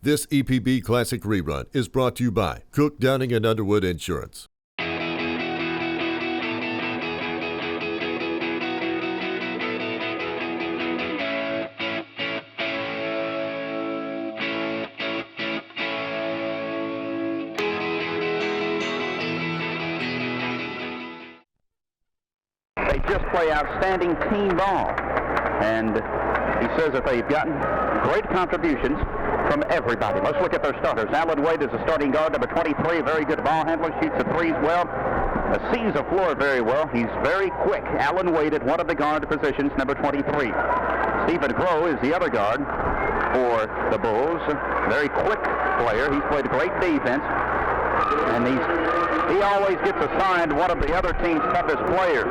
This EPB Classic rerun is brought to you by Cook, Downing, and Underwood Insurance. They just play outstanding team ball. And he says that they've gotten great contributions from everybody. Let's look at their starters. Alan Wade is the starting guard, number 23, very good ball handler, shoots the threes well, sees the floor very well. He's very quick. Alan Wade at one of the guard positions, number 23. Stephen Crow is the other guard for the Bulls. Very quick player. He's played great defense, and he always gets assigned one of the other team's toughest players.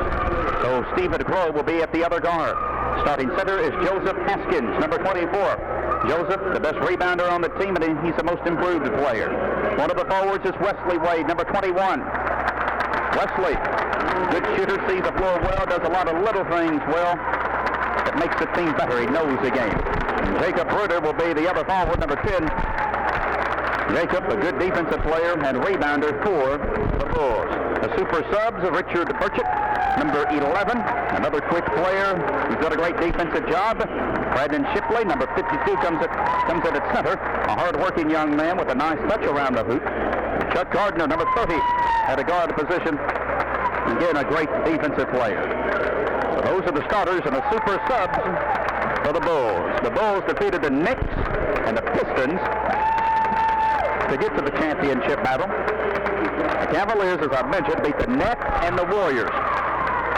So Stephen Crow will be at the other guard. Starting center is Joseph Haskins, number 24. Joseph, the best rebounder on the team, and he's the most improved player. One of the forwards is Wesley Wade, number 21. Wesley, good shooter, sees the floor well, does a lot of little things well that makes the team better. He knows the game. And Jacob Bruder will be the other forward, number 10. Jacob, a good defensive player and rebounder for the Bulls. The super subs of Richard Burchett, number 11, another quick player. He's done a great defensive job. Brandon Shipley, number 52, comes in at center. A hard-working young man with a nice touch around the hoop. Chuck Gardner, number 30, at a guard position. Again, a great defensive player. So those are the starters and the super subs for the Bulls. The Bulls defeated the Knicks and the Pistons to get to the championship battle. The Cavaliers, as I mentioned, beat the Nets and the Warriors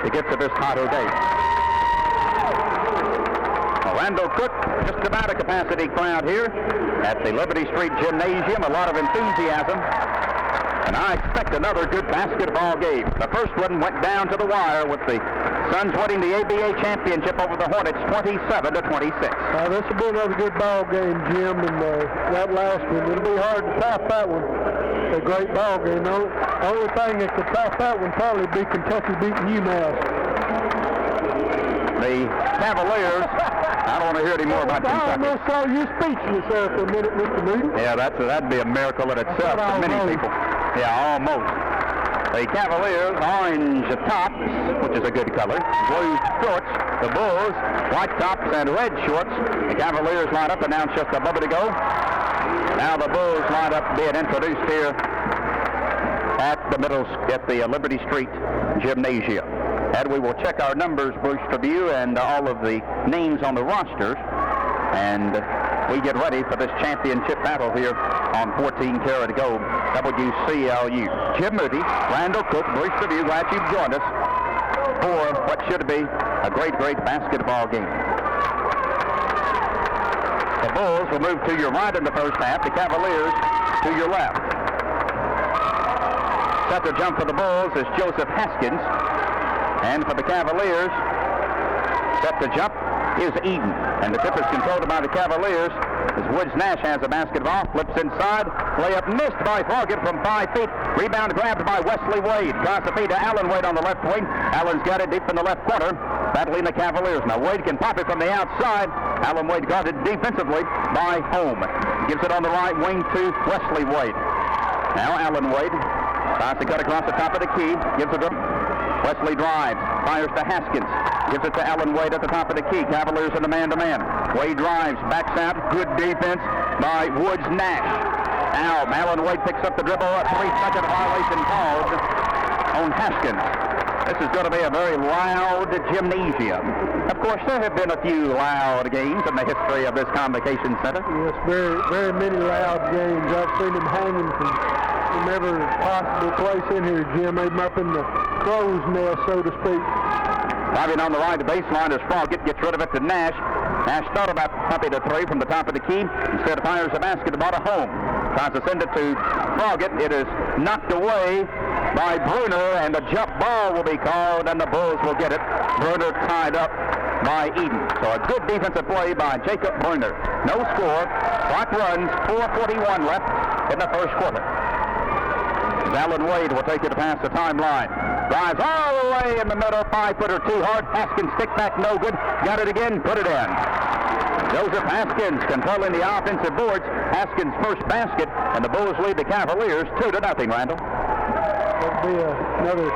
to get to this title game. Orlando Cook, just about a capacity crowd here at the Liberty Street Gymnasium. A lot of enthusiasm. And I expect another good basketball game. The first one went down to the wire with the Suns winning the ABA championship over the Hornets 27-26. This will be another good ball game, Jim, and that last one. It'll be hard to top that one. A great ball game. The only thing that could top that one probably be Kentucky beating UMass. The Cavaliers, I don't want to hear any more about Kentucky. I almost saw you speechless there for a minute, Mr. Newton. Yeah, that'd be a miracle in itself for many people. Yeah, almost. The Cavaliers, orange tops, which is a good color, blue shorts. The Bulls, white tops and red shorts. The Cavaliers lineup announced just a moment ago. Now the Bulls lineup being introduced here at the Liberty Street Gymnasium. And we will check our numbers, Bruce Tribune, and all of the names on the rosters. And we get ready for this championship battle here on 14 Karat Gold, WCLU. Jim Moody, Randall Cook, Bruce Tribune, glad you've joined us for what should be a great, great basketball game. The Bulls will move to your right in the first half, the Cavaliers to your left. Set to jump for the Bulls is Joseph Haskins, and for the Cavaliers, set to jump is Eden. And the tip is controlled by the Cavaliers as Woods Nash has a basketball, flips inside, layup missed by Fargett from 5 feet, rebound grabbed by Wesley Wade, draws the feed to Alan Wade on the left wing. Allen's got it deep in the left corner, battling the Cavaliers. Now Wade can pop it from the outside. Alan Wade guarded defensively by Home. Gives it on the right wing to Wesley Wade. Now Alan Wade tries to cut across the top of the key, gives it to Wesley drives, fires to Haskins, gives it to Alan Wade at the top of the key. Cavaliers in the man-to-man. Wade drives, backs out, good defense by Woods Nash. Now Alan Wade picks up the dribble, a 3-second violation called on Haskins. This is going to be a very loud gymnasium. Of course, there have been a few loud games in the history of this convocation center. Yes, very, very many loud games. I've seen them hanging from every possible place in here, Jim. They've them up in the crow's nest, so to speak. Driving on the right, the baseline is Fargett, gets rid of it to Nash. Nash thought about pumping the three from the top of the key. Instead, fires the basketball to Home. Tries to send it to Fargett. It is knocked away by Bruner, and the jump ball will be called, and the Bulls will get it. Bruner tied up by Eden. So a good defensive play by Jacob Bruner. No score. Clock runs, 4:41 left in the first quarter. Alan Wade will take it past the timeline. Drives all the way in the middle, 5-footer too hard. Haskins stick back, no good. Got it again, put it in. Joseph Haskins controlling the offensive boards. Haskins' first basket, and the Bulls lead the Cavaliers 2-0, Randall. That'll be another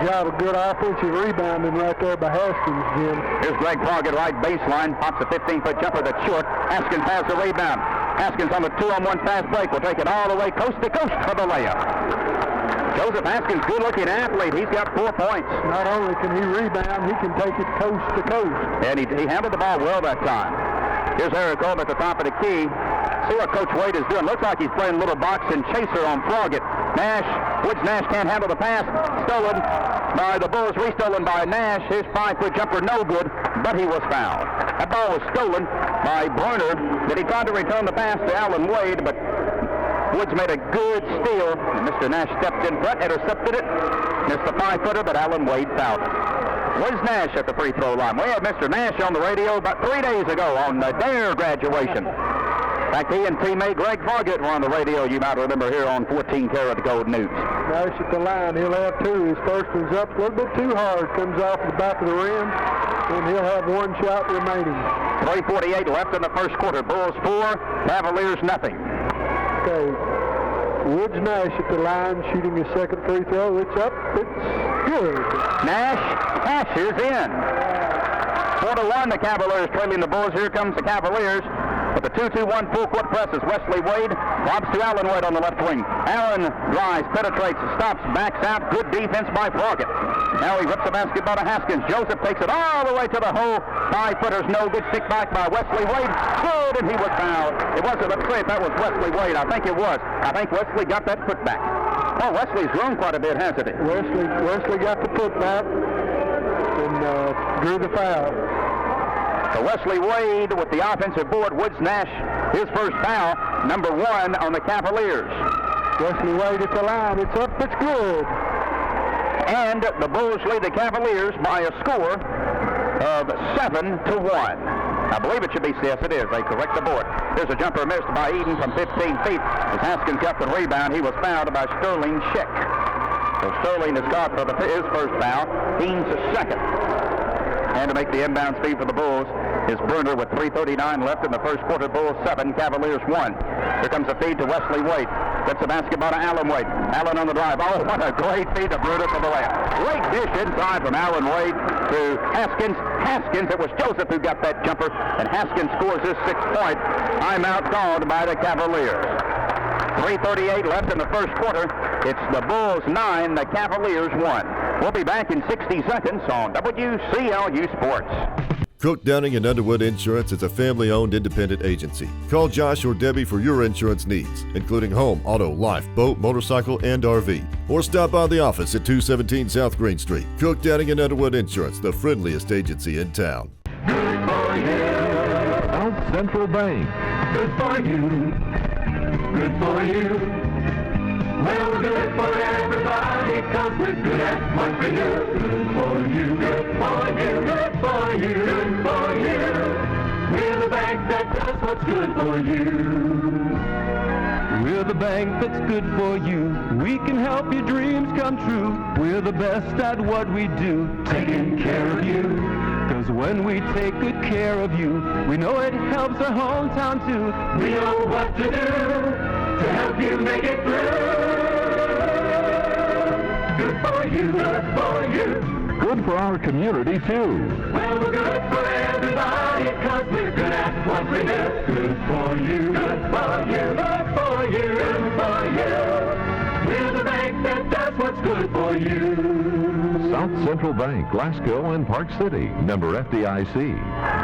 job of good offensive rebounding right there by Haskins, Jim. Here's Greg Fargett, right baseline, pops a 15-foot jumper that's short. Haskins has the rebound. Haskins on the 2-on-1 fast break will take it all the way coast to coast for the layup. Joseph Haskins, good-looking athlete. He's got 4 points. Not only can he rebound, he can take it coast to coast. And he handled the ball well that time. Here's Eric Holm at the top of the key. See what Coach Wade is doing. Looks like he's playing a little box and chaser on Fargett. Woods Nash can't handle the pass. Stolen by the Bulls, restolen by Nash. His 5-foot jumper, no good, but he was fouled. That ball was stolen by Bruner. Then he tried to return the pass to Alan Wade, but Woods made a good steal. Mr. Nash stepped in front, intercepted it. Missed the 5-footer, but Alan Wade fouled it. Woods Nash at the free throw line. We had Mr. Nash on the radio about 3 days ago on the DARE graduation. In fact, he and teammate Greg Fargett were on the radio, you might remember, here on 14 Karat Gold News. Nash at the line. He'll have 2. His first one's up a little bit too hard. Comes off the back of the rim, and he'll have 1 shot remaining. 3:48 left in the first quarter. Bulls 4, Cavaliers nothing. Okay. Woods Nash at the line, shooting his second free throw. It's up. It's good. Nash cashes in. 4-1, the Cavaliers trailing the Bulls. Here comes the Cavaliers. With the 2-2-1 full court press is Wesley Wade. Lobs to Alan Wade on the left wing. Allen drives, penetrates, stops, backs out. Good defense by Fargett. Now he rips the basketball to Haskins. Joseph takes it all the way to the hole. 5-footer's no good. Stick back by Wesley Wade. Good, and he was fouled. It wasn't a trip. That was Wesley Wade. I think it was. I think Wesley got that putback. Oh, Wesley's grown quite a bit, hasn't he? Wesley got the putback and drew the foul. So Wesley Wade with the offensive board. Woods Nash, his first foul, number 1 on the Cavaliers. Wesley Wade at the line. It's up. It's good. And the Bulls lead the Cavaliers by a score of 7-1. I believe it should be, yes, it is. They correct the board. There's a jumper missed by Eden from 15 feet. As Haskins got the rebound, he was fouled by Sterling Schick. So Sterling is caught for his first foul. Dean's second. And to make the inbound speed for the Bulls is Bruner with 3:39 left in the first quarter. Bulls 7, Cavaliers 1. Here comes a feed to Wesley Wade. Gets the basketball to Alan Wade. Allen on the drive. Oh, what a great feed to Bruner for the layup. Great dish inside from Alan Wade to Haskins. Haskins, it was Joseph who got that jumper, and Haskins scores his 6th point. Timeout called by the Cavaliers. 3:38 left in the first quarter. It's the Bulls 9, the Cavaliers 1. We'll be back in 60 seconds on WCLU Sports. Cook, Downing & Underwood Insurance is a family-owned independent agency. Call Josh or Debbie for your insurance needs, including home, auto, life, boat, motorcycle, and RV. Or stop by the office at 217 South Green Street. Cook, Downing & Underwood Insurance, the friendliest agency in town. Good for you. South Central Bank. Good for you. Good for you. Well, we're good for everybody, 'cause we're good at what we do. Good for you, good for you, good for you, good for you. We're the bank that does what's good for you. We're the bank that's good for you. We can help your dreams come true. We're the best at what we do, taking care of you. 'Cause when we take good care of you, we know it helps our hometown too. We know what to do to help you make it through. Good for you, good for you. Good for our community, too. Well, we're good for everybody, 'cause we're good at what we do. Good for you, good for you, good for you, good for you. We're the bank that does what's good for you. South Central Bank, Glasgow and Park City, member FDIC.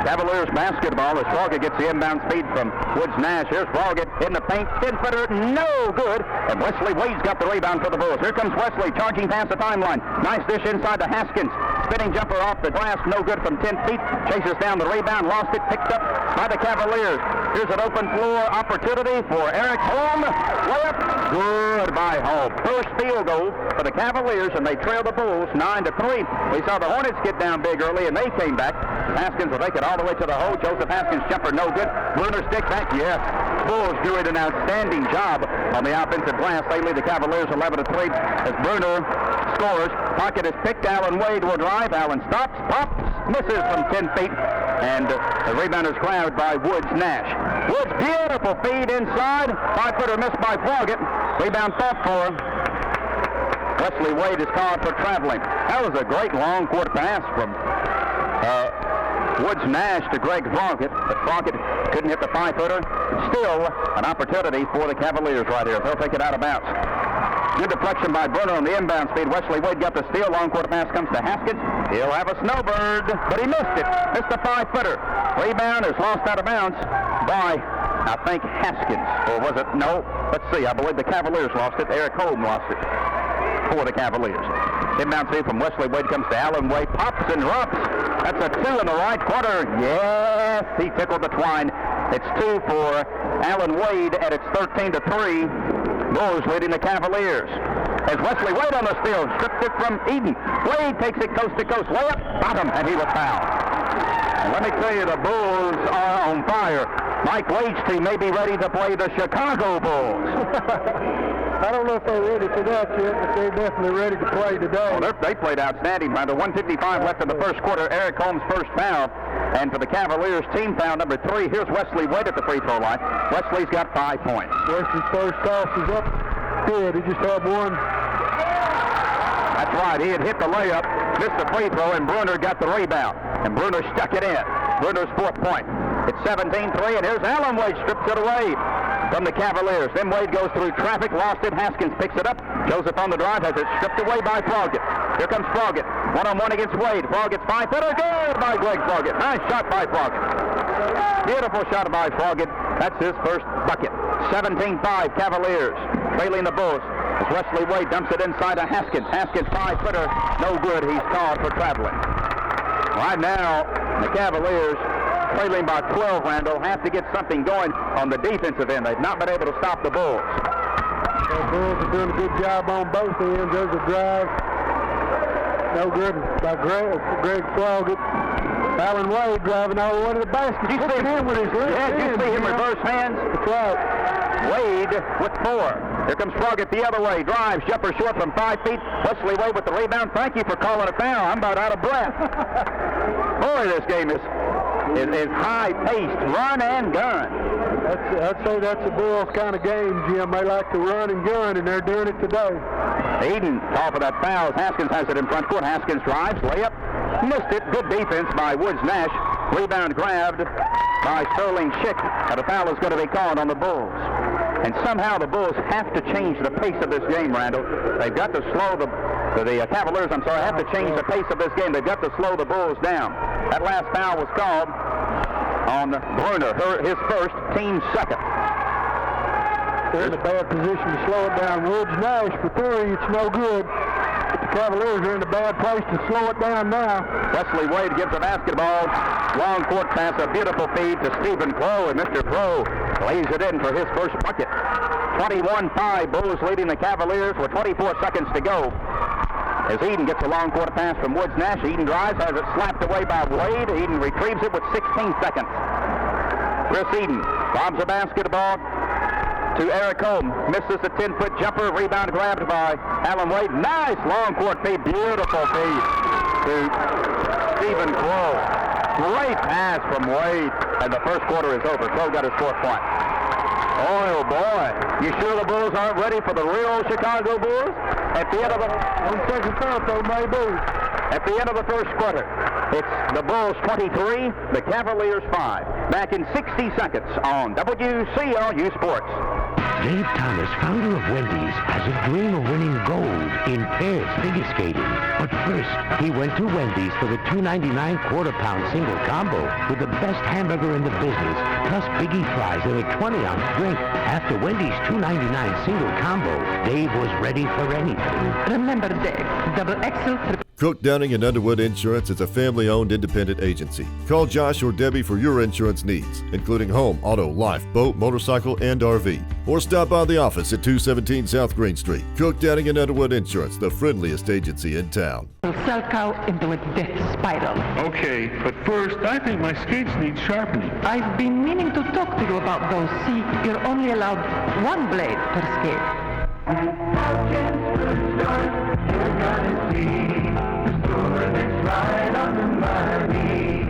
Cavaliers basketball as Fargett gets the inbound speed from Woods Nash. Here's Fargett in the paint. 10-footer, no good. And Wesley Wade's got the rebound for the Bulls. Here comes Wesley, charging past the timeline. Nice dish inside to Haskins. Spinning jumper off the glass, no good from 10 feet. Chases down the rebound, lost it, picked up by the Cavaliers. Here's an open floor opportunity for Eric Holm. Layup, good by Holm. First field goal for the Cavaliers, and they trail the Bulls 9-3. We saw the Hornets get down big early, and they came back. Haskins will take it all the way to the hole. Joseph Haskins' jumper, no good. Bruner stick back, yes. Bulls doing an outstanding job on the offensive glass. They lead the Cavaliers 11-3 as Bruner scores. Pocket is picked. Alan Wade will drive. Allen stops, pops, misses from 10 feet, and the rebound is grabbed by Woods Nash. Woods, beautiful feed inside. 5-footer missed by Froggett. Rebound fought for. Wesley Wade is called for traveling. That was a great long court pass from Woods Nash to Greg Froggett, but Froggett couldn't hit the 5-footer. Still an opportunity for the Cavaliers right here. They'll take it out of bounds. Good deflection by Bruner on the inbound speed. Wesley Wade got the steal. Long court pass comes to Haskins. He'll have a snowbird, but he missed it. Missed the 5-footer. Rebound is lost out of bounds by, I think, Haskins. Or was it? No. Let's see. I believe the Cavaliers lost it. Eric Holm lost it for the Cavaliers. Inbound speed from Wesley Wade comes to Allen Wade. Pops and drops. That's a 2 in the right corner. Yes, he tickled the twine. It's 2 for Allen Wade, and it's 13-3. Bulls leading the Cavaliers. As Wesley Wade on the steal, stripped it from Eden. Wade takes it coast to coast, layup, bottom, and he was fouled. And let me tell you, the Bulls are on fire. Mike Wade's team may be ready to play the Chicago Bulls. I don't know if they're ready for that yet, but they're definitely ready to play today. Well, they played outstanding. By the 1:55 left in the first quarter, Eric Holmes' first foul. And for the Cavaliers, team foul number 3. Here's Wesley Wade at the free throw line. Wesley's got 5 points. Wesley's first toss is up good. He just had one. That's right. He had hit the layup, missed the free throw, and Bruner got the rebound. And Bruner stuck it in. Bruner's 4th point. It's 17-3, and here's Allen Wade, strips it away from the Cavaliers. Then Wade goes through traffic, lost it. Haskins picks it up. Joseph on the drive, has it stripped away by Froggett. Here comes Froggett. 1-on-1 against Wade. Froggett's 5-footer. Good by Greg Froggett. Nice shot by Froggett. Beautiful shot by Froggett. That's his first bucket. 17-5 Cavaliers. Trailing the Bulls. As Wesley Wade dumps it inside to Haskins. Haskins 5-footer. No good. He's called for traveling. Right now, the Cavaliers, trailing by 12, Randall, have to get something going on the defensive end. They've not been able to stop the Bulls. The Bulls are doing a good job on both ends. There's a drive. No good by Greg Froggett. Allen Wade driving all the way to the basket. You see him with his left hand. you see him reverse hands? That's right. Wade with 4. Here comes Froggett the other way. Drives, jumper short from 5 feet. Wesley Wade with the rebound. Thank you for calling a foul. I'm about out of breath. Boy, this game is high-paced, run and gun. I'd say that's a Bulls kind of game, Jim. They like to run and gun, and they're doing it today. Eden called for that foul. Haskins has it in front court. Haskins drives, layup, missed it. Good defense by Woods Nash. Rebound grabbed by Sterling Schick. And a foul is going to be called on the Bulls. And somehow the Bulls have to change the pace of this game, Randall. They've got to slow the Cavaliers, have to change the pace of this game. They've got to slow the Bulls down. That last foul was called on Bruner, his first, team second. They're in a bad position to slow it down. Woods Nash for 3, it's no good. But the Cavaliers are in a bad place to slow it down now. Wesley Wade gives the basketball. Long court pass, a beautiful feed to Stephen Crow, and Mr. Crow lays it in for his first bucket. 21-5, Bulls leading the Cavaliers with 24 seconds to go. As Eden gets a long court pass from Woods Nash, Eden drives, has it slapped away by Wade. Eden retrieves it with 16 seconds. Chris Eden bombs the basketball to Eric Holm. Misses a 10-foot jumper. Rebound grabbed by Allen Wade. Nice long court feed. Beautiful feed to Stephen Crow. Great pass from Wade. And the first quarter is over. Crow got his 4th point. Oh, boy. You sure the Bulls aren't ready for the real Chicago Bulls? At the end of At the end of the first quarter, it's the Bulls 23, the Cavaliers 5. Back in 60 seconds on WCLU Sports. Dave Thomas, founder of Wendy's, has a dream of winning gold in pairs figure skating. But first, he went to Wendy's for the $2.99 quarter-pound single combo with the best hamburger in the business, plus biggie fries and a 20-ounce drink. After Wendy's $2.99 single combo, Dave was ready for anything. Remember, Dave, double XL, Cook, Downing & Underwood Insurance is a family-owned independent agency. Call Josh or Debbie for your insurance needs, including home, auto, life, boat, motorcycle, and RV. Or stop by the office at 217 South Green Street. Cook, Downing & Underwood Insurance, the friendliest agency in town. sell cow into a death spiral. Okay, but first, I think my skates need sharpening. I've been meaning to talk to you about those. See, you're only allowed one blade per skate.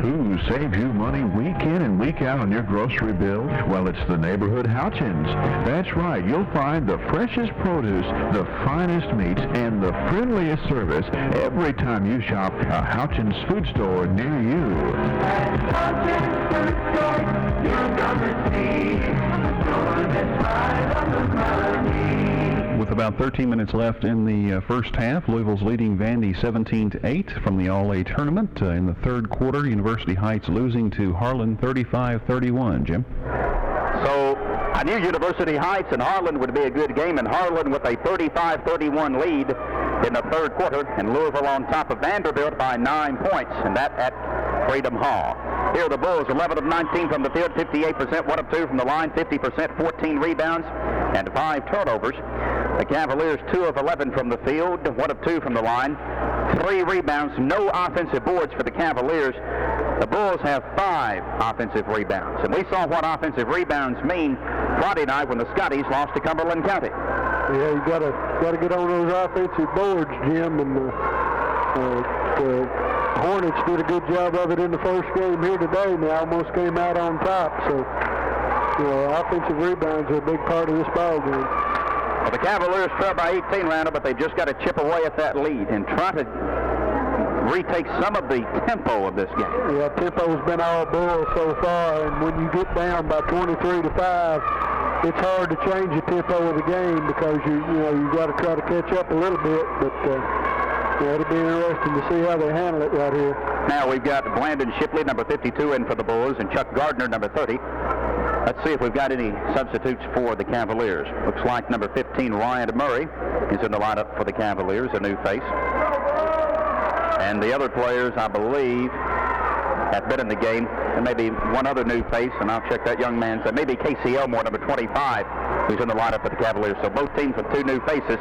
Who's save you money week in and week out on your grocery bill? Well, it's the neighborhood Houchins. That's right. You'll find the freshest produce, the finest meats, and the friendliest service every time you shop a Houchins food store near you. At Houchins Food Store, you're gonna see the store that's right on the money. With about 13 minutes left in the first half, Louisville's leading Vandy 17-8 from the All-A tournament. In the third quarter, University Heights losing to Harlan 35-31. Jim? So I knew University Heights and Harlan would be a good game, and Harlan with a 35-31 lead in the third quarter, and Louisville on top of Vanderbilt by 9 points, and that at Freedom Hall. Here are the Bulls, 11 of 19 from the field, 58%, 1 of 2 from the line, 50%, 14 rebounds, and 5 turnovers. The Cavaliers, 2 of 11 from the field, 1 of 2 from the line, 3 rebounds, no offensive boards for the Cavaliers. The Bulls have 5 offensive rebounds, and we saw what offensive rebounds mean Friday night when the Scotties lost to Cumberland County. Yeah, you gotta get on those offensive boards, Jim, and the Hornets did a good job of it in the first game here today, and they almost came out on top. So, offensive rebounds are a big part of this ball game. Well, the Cavaliers trail by 18, Randall, but they've just got to chip away at that lead and try to retake some of the tempo of this game. Yeah, tempo's been all Bulls so far, and when you get down by 23-5, it's hard to change the tempo of the game because you got to try to catch up a little bit, but it'll be interesting to see how they handle it right here. Now we've got Blandon Shipley, number 52, in for the Bulls, and Chuck Gardner, number 30. Let's see if we've got any substitutes for the Cavaliers. Looks like number 15, Ryan Murray, is in the lineup for the Cavaliers, a new face. And the other players, I believe, have been in the game. And maybe one other new face, and I'll check that young man's. Maybe Casey Elmore, number 25, who's in the lineup for the Cavaliers. So both teams with 2 new faces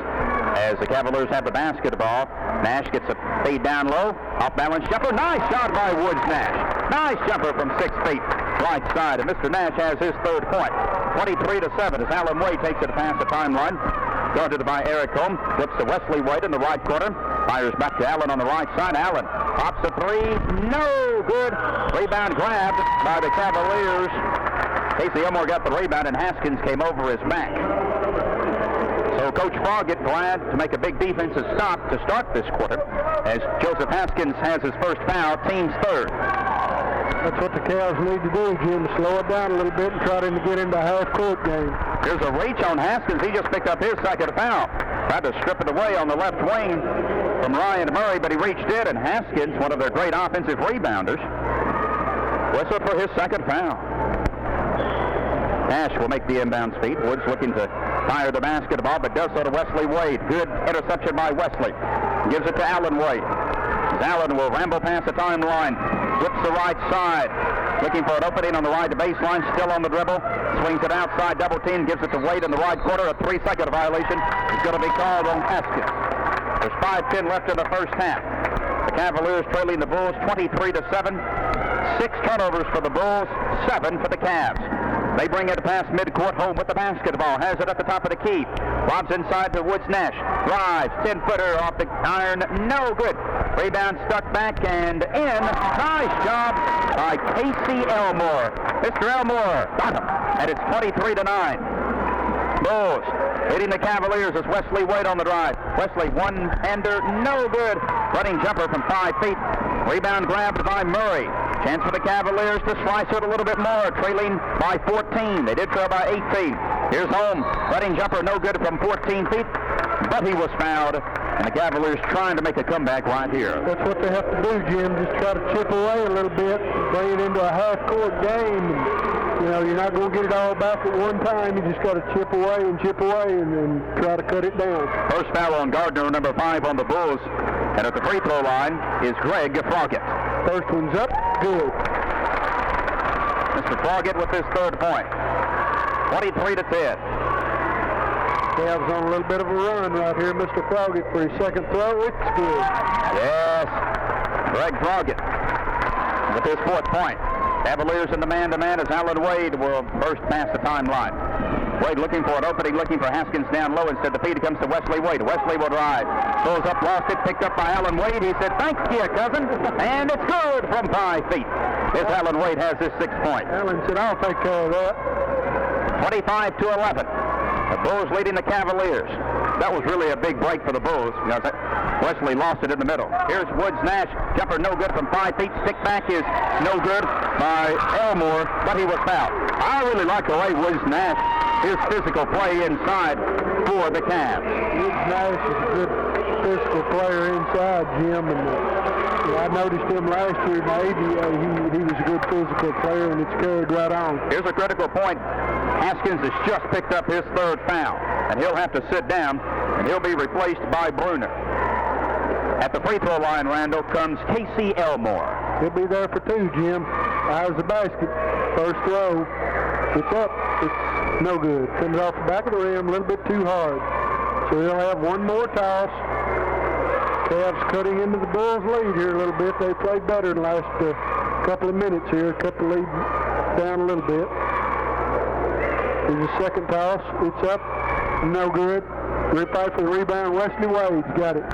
as the Cavaliers have the basketball. Nash gets a feed down low. Off-balance jumper. Nice shot by Woods Nash. Nice jumper from 6 feet. Right side. And Mr. Nash has his third point. 23-7 as Alan Wade takes it past the timeline. Guarded by Eric Holm. Flips to Wesley Wade in the right corner. Fires back to Allen on the right side. Allen pops a 3. No good. Rebound grabbed by the Cavaliers. Casey Elmore got the rebound, and Haskins came over his back. So Coach Froggett glad to make a big defensive stop to start this quarter as Joseph Haskins has his first foul, team's third. That's what the Cavs need to do, Jim, slow it down a little bit and try to get into a half-court game. Here's a reach on Haskins. He just picked up his second foul. Tried to strip it away on the left wing from Ryan Murray, but he reached in, and Haskins, one of their great offensive rebounders, whistled for his second foul. Nash will make the inbound feed. Woods looking to fire the basketball, but does so to Wesley Wade. Good interception by Wesley. Gives it to Allen Wade. Allen will ramble past the timeline. Whips the right side. Looking for an opening on the right baseline. Still on the dribble. Swings it outside. Double team. Gives it to Wade in the right corner. A 3-second violation is going to be called on Haskins. There's 5:10 left in the first half. The Cavaliers trailing the Bulls 23-7. 6 turnovers for the Bulls. 7 for the Cavs. They bring it past midcourt. Home with the basketball. Has it at the top of the key. Lobs inside to Woods Nash. Drives. 10-footer off the iron. No good. Rebound stuck back and in. Nice job by Casey Elmore. Mr. Elmore got him. And it's 23-9. Bulls leading the Cavaliers as Wesley Wade on the drive. Wesley one-hander. No good. Running jumper from 5 feet. Rebound grabbed by Murray. Chance for the Cavaliers to slice it a little bit more, trailing by 14. They did trail by 18. Here's Holm. Running jumper no good from 14 feet, but he was fouled. And the Cavaliers trying to make a comeback right here. That's what they have to do, Jim. Just try to chip away a little bit, bring it into a half-court game. And, you're not going to get it all back at one time. You just got to chip away and try to cut it down. First foul on Gardner, number 5 on the Bulls. And at the free throw line is Greg Froggett. First one's up. Good. Mr. Froggett with his third point. 23-10. Cavs on a little bit of a run right here. Mr. Froggett for his second throw. It's good. Yes. Greg Froggett with his fourth point. Cavaliers in the man-to-man as Alan Wade will burst past the timeline. Wade looking for an opening, looking for Haskins down low. Instead, the feed comes to Wesley Wade. Wesley will drive. Pulls up, lost it, picked up by Alan Wade. He said, "Thanks, dear cousin." And it's good from 5 feet. Here's Alan Wade has his 6 points. Alan said, I'll take care of that. 25-11. The Bulls leading the Cavaliers. That was really a big break for the Bulls because Wesley lost it in the middle. Here's Woods Nash. Jumper no good from 5 feet. Stick back is no good by Elmore, but he was fouled. I really like the way Woods Nash, his physical play inside for the Cavs. Woods Nash is a good physical player inside, Jim, and I noticed him last year in the ABA. He was a good physical player, and it's carried right on. Here's a critical point. Haskins has just picked up his 3rd foul, and he'll have to sit down, and he'll be replaced by Bruner. At the free throw line, Randall, comes Casey Elmore. He'll be there for 2, Jim. Eyes the basket. First throw. It's up. It's no good. Comes off the back of the rim a little bit too hard. So he'll have one more toss. Cavs cutting into the Bulls' lead here a little bit. They played better in the last couple of minutes here. Cut the lead down a little bit. Here's a second toss. It's up. No good. Rip-out for the rebound. Wesley Wade's got it.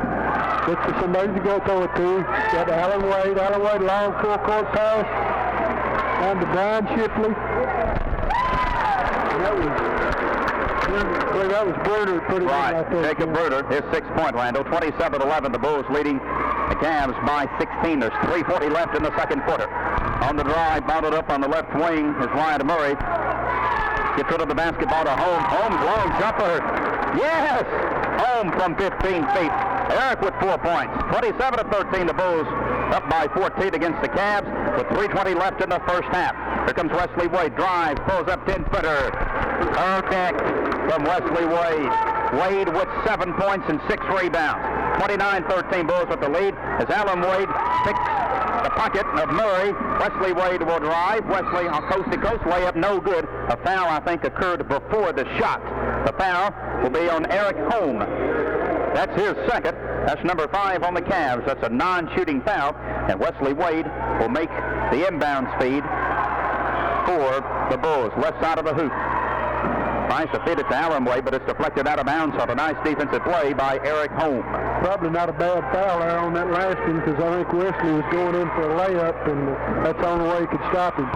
Look for somebody to go throw it to. Got Alan Wade. Alan Wade, long full-court pass. Down to Brian Shipley. That was Bruner putting it right there. Jacob Bruner, his 6 point, Randall. 27-11. The Bulls leading the Cavs by 16. There's 3:40 left in the second quarter. On the drive, bottled up on the left wing is Ryan Murray. Gets rid of the basketball to Holmes. Holmes, long jumper. Yes! Home from 15 feet. Eric with 4 points. 27-13. The Bulls up by 14 against the Cavs with 3:20 left in the first half. Here comes Wesley Wade. Drive, pulls up 10-footer. Perfect from Wesley Wade. Wade with 7 points and 6 rebounds. 29-13 Bulls with the lead as Alan Wade picks the pocket of Murray. Wesley Wade will drive. Wesley on coast-to-coast layup, no good. A foul, I think, occurred before the shot. The foul will be on Eric Holm. That's his second. That's number 5 on the Cavs. That's a non-shooting foul. And Wesley Wade will make the inbounds feed for the Bulls. Left side of the hoop. Tries to feed it to Alan Wade, but it's deflected out of bounds on a nice defensive play by Eric Holm. Probably not a bad foul there on that last one because I think Wesley was going in for a layup, and that's the only way he could stop him.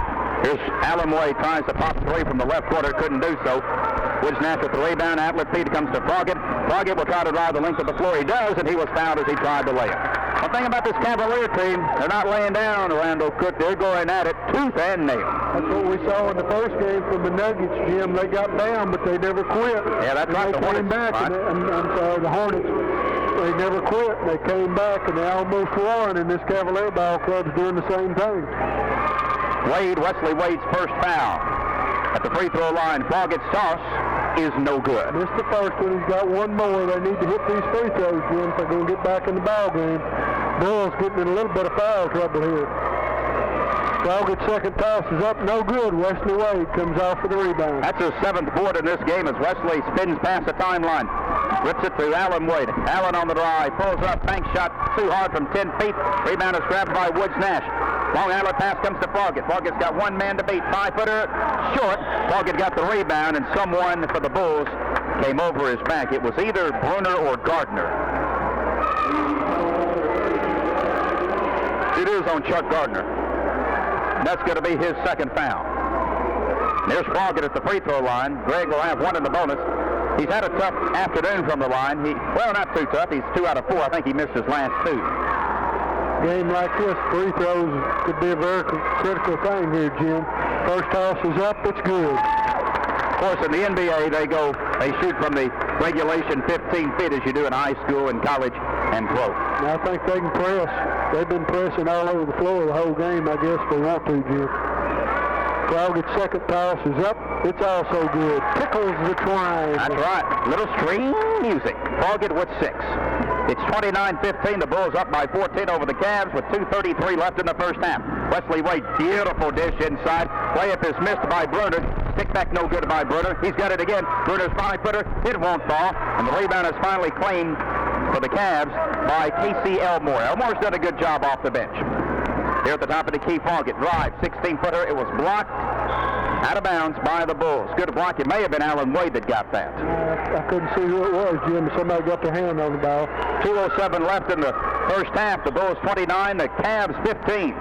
Here's Alan Wade tries to pop 3 from the left corner, couldn't do so. Woods Nash with the rebound, outlet feed comes to Froggett. Froggett will try to drive the length of the floor. He does, and he was fouled as he tried to lay it. One thing about this Cavalier team, they're not laying down, Randall Cook. They're going at it tooth and nail. That's what we saw in the first game from the Nuggets, Jim. They got down, but they never quit. Yeah, that's right. They came back, right. The Hornets, they never quit. They came back, and they almost won, and this Cavalier ball club's doing the same thing. Wesley Wade's first foul. At the free throw line, Froggett's toss is no good. Missed the first one. He's got one more. They need to hit these free throws, Jim, if they're going to get back in the ball game. Bulls getting in a little bit of foul trouble here. Froggett's second toss is up, no good. Wesley Wade comes off for the rebound. That's his 7th board in this game as Wesley spins past the timeline. Rips it to Alan Wade. Allen on the drive. Pulls up. Bank shot too hard from 10 feet. Rebound is grabbed by Woods Nash. Long outlet pass comes to Froggett. Froggett's got one man to beat. 5-footer short. Froggett got the rebound, and someone for the Bulls came over his back. It was either Bruner or Gardner. It is on Chuck Gardner. That's going to be his second foul. There's Froggett at the free throw line. Greg will have one in the bonus. He's had a tough afternoon from the line. Well, not too tough. He's 2 out of 4. I think he missed his last 2. Game like this, free throws could be a very critical thing here, Jim. First toss is up, it's good. Of course, in the NBA, they shoot from the regulation 15 feet as you do in high school and college and pro. Now, I think they can press. They've been pressing all over the floor the whole game, I guess they want to, Jim. Froggett's second toss is up. It's also good. Tickles the twine. That's right. Little string music. Froggett with 6. It's 29-15. The Bulls up by 14 over the Cavs with 2:33 left in the first half. Wesley Wade, beautiful dish inside. Layup is missed by Bruner. Stick back no good by Bruner. He's got it again. Bruner's 5-footer. It won't fall. And the rebound is finally claimed for the Cavs by Casey Elmore. Elmore's done a good job off the bench. Here at the top of the key, Froggett drive, 16-footer. It was blocked out of bounds by the Bulls. Good block. It may have been Alan Wade that got that. I couldn't see who it was, Jim. Somebody got their hand on the ball. 2:07 left in the first half. The Bulls 29, the Cavs 15.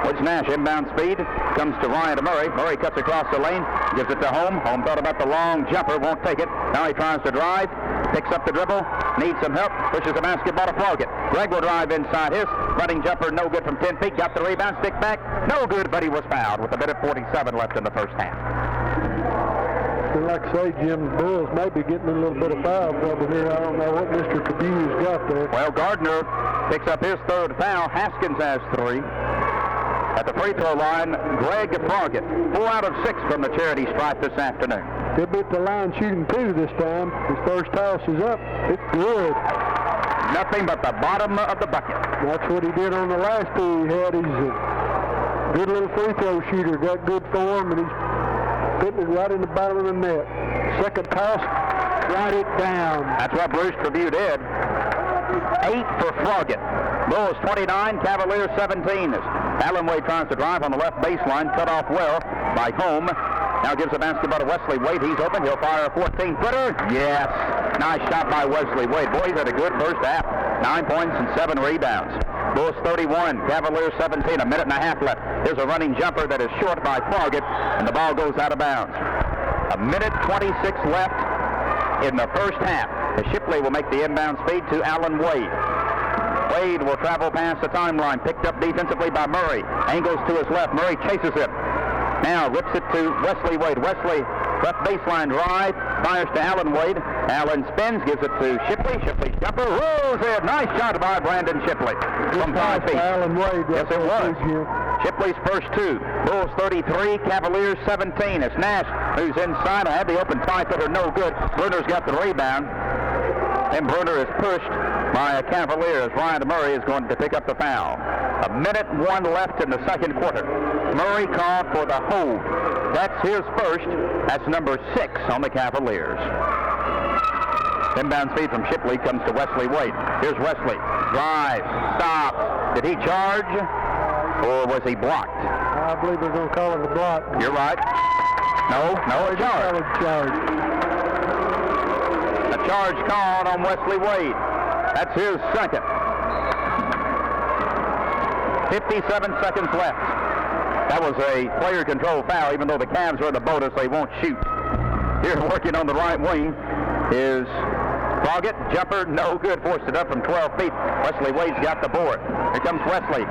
Woods Nash inbound speed comes to Ryan Murray. Murray cuts across the lane, gives it to Holm. Holm thought about the long jumper, won't take it. Now he tries to drive, picks up the dribble, needs some help, pushes the basketball to Froggett. Greg will drive inside his running jumper, no good from 10 feet. Got the rebound, stick back, no good, but he was fouled with a minute 47 left in the first half. Like I say, Jim, the Bulls may be getting a little bit of foul trouble here. I don't know what Mr. Cabu's got there. Well, Gardner picks up his third foul. Haskins has 3. At the free throw line, Greg Froggett, 4 out of 6 from the charity stripe this afternoon. He'll be at the line shooting 2 this time. His first toss is up. It's good. Nothing but the bottom of the bucket. That's what he did on the last 2 he had. He's a good little free throw shooter. Got good form, and he's putting it right in the bottom of the net. Second toss, write it down. That's what Bruce Tribune did. 8 for Froggett. Bulls 29, Cavaliers 17. Allen Wade tries to drive on the left baseline, cut off well by Holm. Now gives the basketball to Wesley Wade. He's open. He'll fire a 14-footer. Yes. Nice shot by Wesley Wade. Boy, he's had a good first half. 9 points and 7 rebounds. Bulls 31, Cavaliers 17. A minute and a half left. Here's a running jumper that is short by Froggett, and the ball goes out of bounds. A minute 26 left in the first half. As Shipley will make the inbound speed to Allen Wade. Wade will travel past the timeline, picked up defensively by Murray. Angles to his left. Murray chases it. Now rips it to Wesley Wade. Wesley, left baseline drive, fires to Allen Wade. Allen spins, gives it to Shipley. Shipley's jumper rolls in. Nice shot by Brandon Shipley. From 5 feet. Allen Wade. Yes, it was. Shipley's first 2. Bulls 33, Cavaliers 17. It's Nash who's inside. I had the open 5-footer, no good. Bruner's got the rebound. And Bruner is pushed by a Cavalier as Ryan Murray is going to pick up the foul. A minute 1 left in the second quarter. Murray called for the hold. That's his first. That's number 6 on the Cavaliers. Inbound speed from Shipley comes to Wesley Wade. Here's Wesley. Drives. Stops. Did he charge? Or was he blocked? I believe they're going to call it a block. You're right. No, a charge. A charge called on Wesley Wade. That's his second. 57 seconds left. That was a player control foul. Even though the Cavs are in the bonus, they won't shoot. Here working on the right wing is Froggett. Jumper, no good. Forced it up from 12 feet. Wesley Wade's got the board. Here comes Wesley.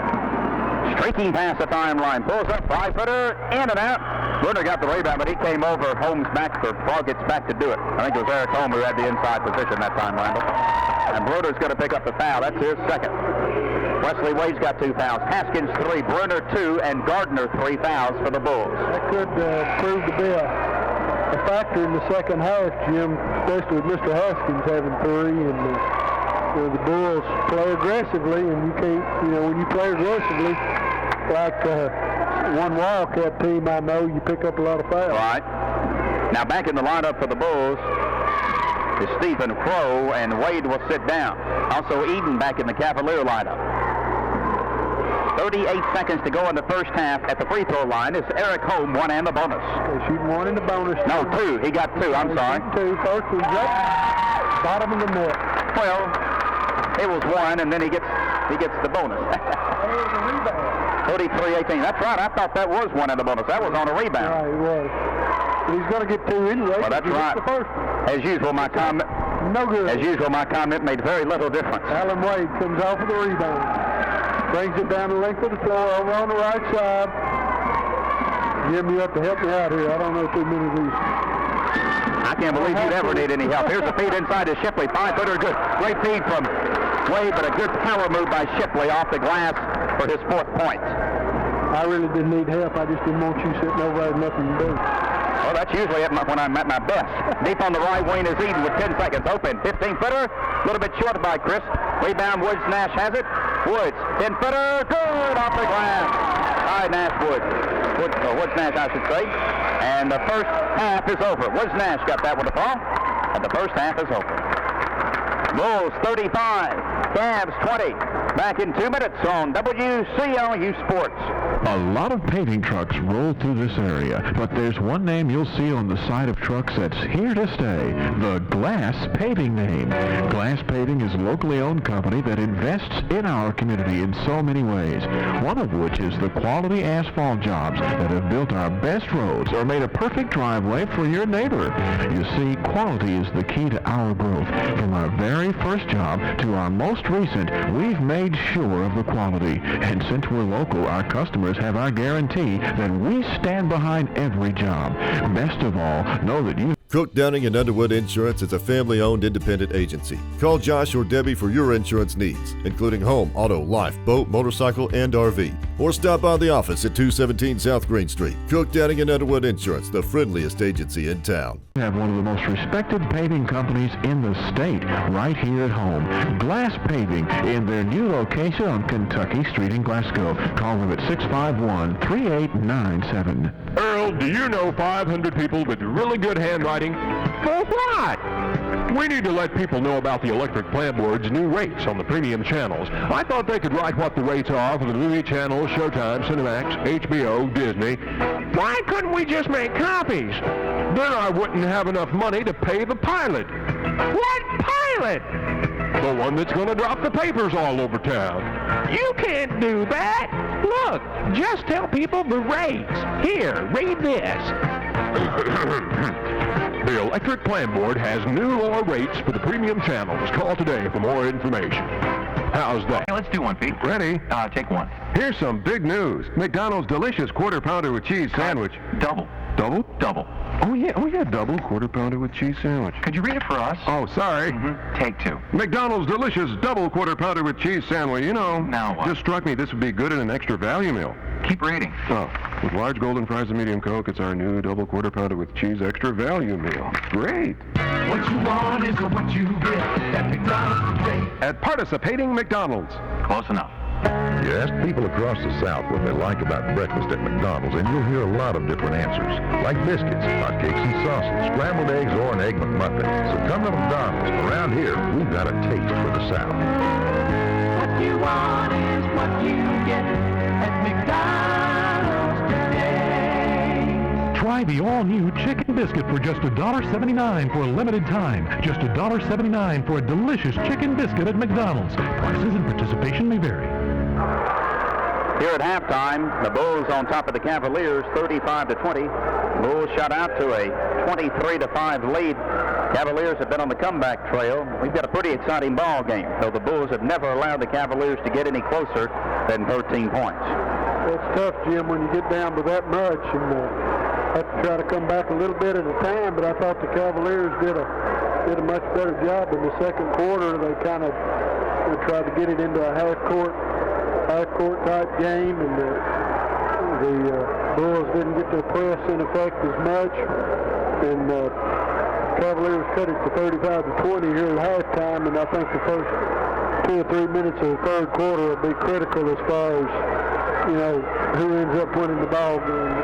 Streaking past the timeline. Pulls up, 5-footer, in and out. Bruner got the rebound, but he came over Holmes' back for Froggett's back to do it. I think it was Eric Holm who had the inside position that time, Randall. And Bruner's going to pick up the foul. That's his second. Wesley Wade's got 2 fouls. Haskins 3, Bruner 2, and Gardner 3 fouls for the Bulls. That could prove to be a factor in the second half, Jim, especially with Mr. Haskins having 3, and the Bulls play aggressively, and you can't, when you play aggressively, like one Wildcat team I know, you pick up a lot of fouls. Right. Now back in the lineup for the Bulls is Stephen Crow, and Wade will sit down. Also Eden back in the Cavalier lineup. 38 seconds to go in the first half. At the free throw line is Eric Holm, 1 and the bonus. Okay, shooting 1 in the bonus. No, 2. He got 2. I'm sorry. 2. First was up, bottom of the net. Well, it was 1, and then he gets the bonus. 33-18. That's right. I thought that was 1 in the bonus. That was on a rebound. Right, it was. But he's going to get 2 anyway. Well, that's right. The first one. As usual, my comment. No good. As usual, my comment made very little difference. Allen Wade comes off of the rebound. Brings it down the length of the floor over on the right side. Jim, you have to help me out here. I don't know too many of these. I can't believe you'd ever need any help. Here's the feed inside to Shipley. 5-footer, good. Great feed from Wade, but a good power move by Shipley off the glass for his 4th point. I really didn't need help. I just didn't want you sitting over there with nothing to do. Well, that's usually when I'm at my best. Deep on the right wing is Eden with 10 seconds open. 15-footer, a little bit short by Chris. Rebound, Woods. Nash has it. Woods, 10-footer, good off the glass. All right, Nash, Woods. Woods, Nash, I should say. And the first half is over. Woods, Nash got that one to fall. And the first half is over. Bulls 35, Cavs 20. Back in 2 minutes on WCLU Sports. A lot of paving trucks roll through this area, but there's one name you'll see on the side of trucks that's here to stay, the Glass Paving name. Glass Paving is a locally owned company that invests in our community in so many ways, one of which is the quality asphalt jobs that have built our best roads or made a perfect driveway for your neighbor. You see, quality is the key to our growth. From our very first job to our most recent, we've made sure of the quality. And since we're local, our customers have our guarantee that we stand behind every job. Best of all, know that you... Cook, Downing & Underwood Insurance is a family-owned independent agency. Call Josh or Debbie for your insurance needs, including home, auto, life, boat, motorcycle, and RV. Or stop by the office at 217 South Green Street. Cook, Downing & Underwood Insurance, the friendliest agency in town. We have one of the most respected paving companies in the state right here at home. Glass Paving in their new location on Kentucky Street in Glasgow. Call them at 651-3897. Earl, do you know 500 people with really good handwriting? For what? We need to let people know about the Electric Plan Board's new rates on the premium channels. I thought they could write what the rates are for the movie channels, Showtime, Cinemax, HBO, Disney. Why couldn't we just make copies? Then I wouldn't have enough money to pay the pilot. What pilot? The one that's going to drop the papers all over town. You can't do that. Look, just tell people the rates. Here, read this. The Electric Plan Board has new lower rates for the premium channels. Call today for more information. How's that? Hey, let's do one, Pete. Ready? Take one. Here's some big news. McDonald's delicious quarter pounder with cheese sandwich. Double. Double? Double. Oh yeah, double quarter pounder with cheese sandwich. Could you read it for us? Oh, sorry. Take two. McDonald's delicious double quarter pounder with cheese sandwich. You know, now what? Just struck me this would be good in an extra value meal. Keep reading. Oh, with large golden fries and medium Coke, it's our new double quarter pounder with cheese extra value meal. Great. What you want is what you get at McDonald's today. At participating McDonald's. Close enough. You ask people across the South what they like about breakfast at McDonald's, and you'll hear a lot of different answers, like biscuits, hotcakes and sausage, scrambled eggs, or an egg McMuffin. So come to McDonald's. Around here, we've got a taste for the South. What you want is what you get at McDonald's today. Try the all-new chicken biscuit for just $1.79 for a limited time. Just $1.79 for a delicious chicken biscuit at McDonald's. Prices and participation may vary. Here at halftime, the Bulls on top of the Cavaliers, 35-20. Bulls shot out to a 23-5 lead. Cavaliers have been on the comeback trail. We've got a pretty exciting ball game, though the Bulls have never allowed the Cavaliers to get any closer than 13 points. It's tough, Jim, when you get down to that much and have to try to come back a little bit at a time, but I thought the Cavaliers did a much better job in the second quarter. They kind of tried to get it into a half-court type game, and the Bulls didn't get their press in effect as much, and Cavaliers cut it to 35-20 here at halftime, and I think the first 2 or 3 minutes of the third quarter will be critical as far as, who ends up winning the ball game.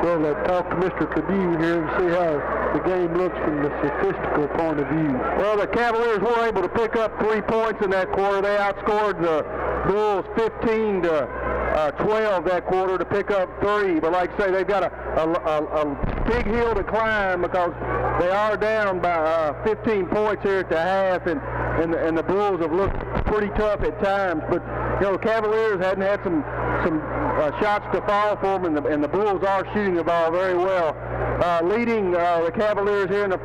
Well, let's talk to Mr. Cadew here and see how the game looks from the statistical point of view. Well, the Cavaliers were able to pick up 3 points in that quarter. They outscored the Bulls 15-12 that quarter to pick up 3. But like I say, they've got a big hill to climb because they are down by 15 points here at the half, and the Bulls have looked pretty tough at times. But the Cavaliers hadn't had some shots to fall for them, and the Bulls are shooting the ball very well. Leading the Cavaliers here in the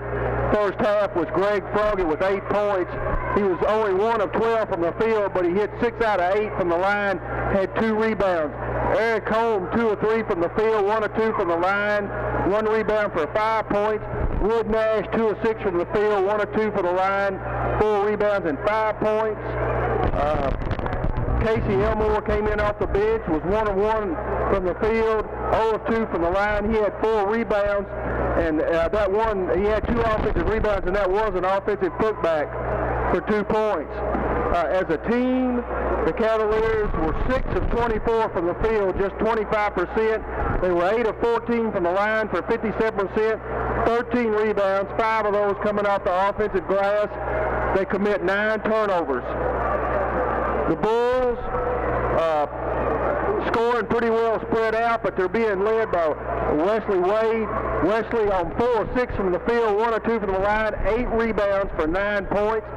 first half was Greg Froggy with 8 points. He was only 1 of 12 from the field, but he hit 6 out of 8 from the line, had 2 rebounds. Eric Holm, 2 of 3 from the field, 1 of 2 from the line, 1 rebound for 5 points. Wood Nash, 2 of 6 from the field, 1 of 2 from the line, 4 rebounds and 5 points. Casey Elmore came in off the bench, was 1 of 1 from the field, 0 of 2 from the line. He had 4 rebounds, and that one, he had 2 offensive rebounds, and that was an offensive putback for 2 points. As a team, the Cavaliers were 6 of 24 from the field, just 25%. They were 8 of 14 from the line for 57%, 13 rebounds, 5 of those coming off the offensive glass. They commit 9 turnovers. The Bulls scoring pretty well spread out, but they're being led by Wesley Wade. Wesley on 4 of 6 from the field, 1 of 2 from the line, 8 rebounds for 9 points.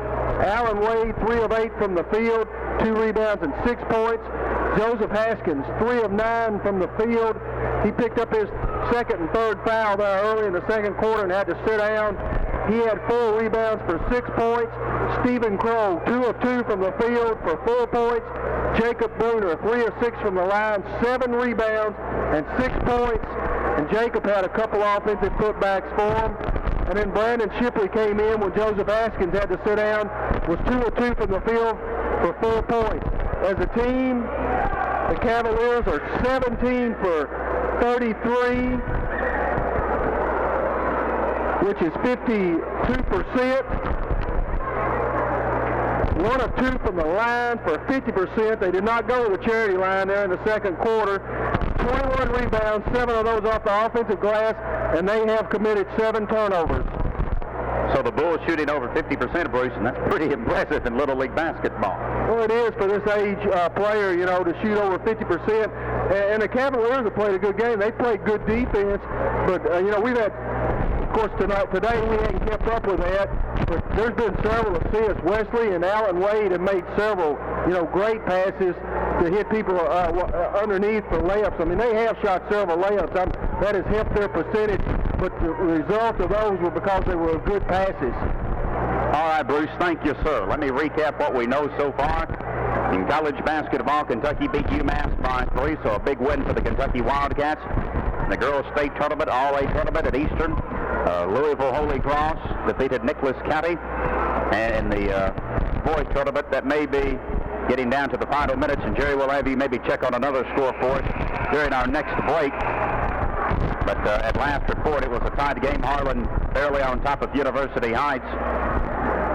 Allen Wade, 3 of 8 from the field, 2 rebounds and 6 points. Joseph Haskins, 3 of 9 from the field. He picked up his second and third foul there early in the second quarter and had to sit down. He had 4 rebounds for 6 points. Stephen Crow, 2 of 2 from the field for 4 points. Jacob Bruner, 3 of 6 from the line, 7 rebounds and 6 points. And Jacob had a couple offensive putbacks for him. And then Brandon Shipley came in when Joseph Haskins had to sit down, was 2 of 2 from the field for 4 points. As a team, the Cavaliers are 17 for 33, which is 52%. 1 of 2 from the line for 50%. They did not go to the charity line there in the second quarter. 21 rebounds, 7 of those off the offensive glass, and they have committed 7 turnovers. So the Bulls shooting over 50%, Bruce, and that's pretty impressive in Little League basketball. Well, it is for this age player, you know, to shoot over 50%. And the Cavaliers have played a good game. They played good defense, but, you know, we've had, of course, today we ain't kept up with that, but there's been several assists. Wesley and Allen Wade have made several, you know, great passes to hit people underneath for layups. I mean, they have shot several layups. That has helped their percentage, but the result of those were because they were good passes. All right, Bruce, thank you, sir. Let me recap what we know so far. In college basketball, Kentucky beat UMass by 3, so a big win for the Kentucky Wildcats. In the girls' state tournament, All-A tournament at Eastern, Louisville Holy Cross defeated Nicholas County. And in the boys' tournament, that may be getting down to the final minutes, and Jerry will have you maybe check on another score for us during our next break. But at last report, it was a tied game. Harlan barely on top of University Heights.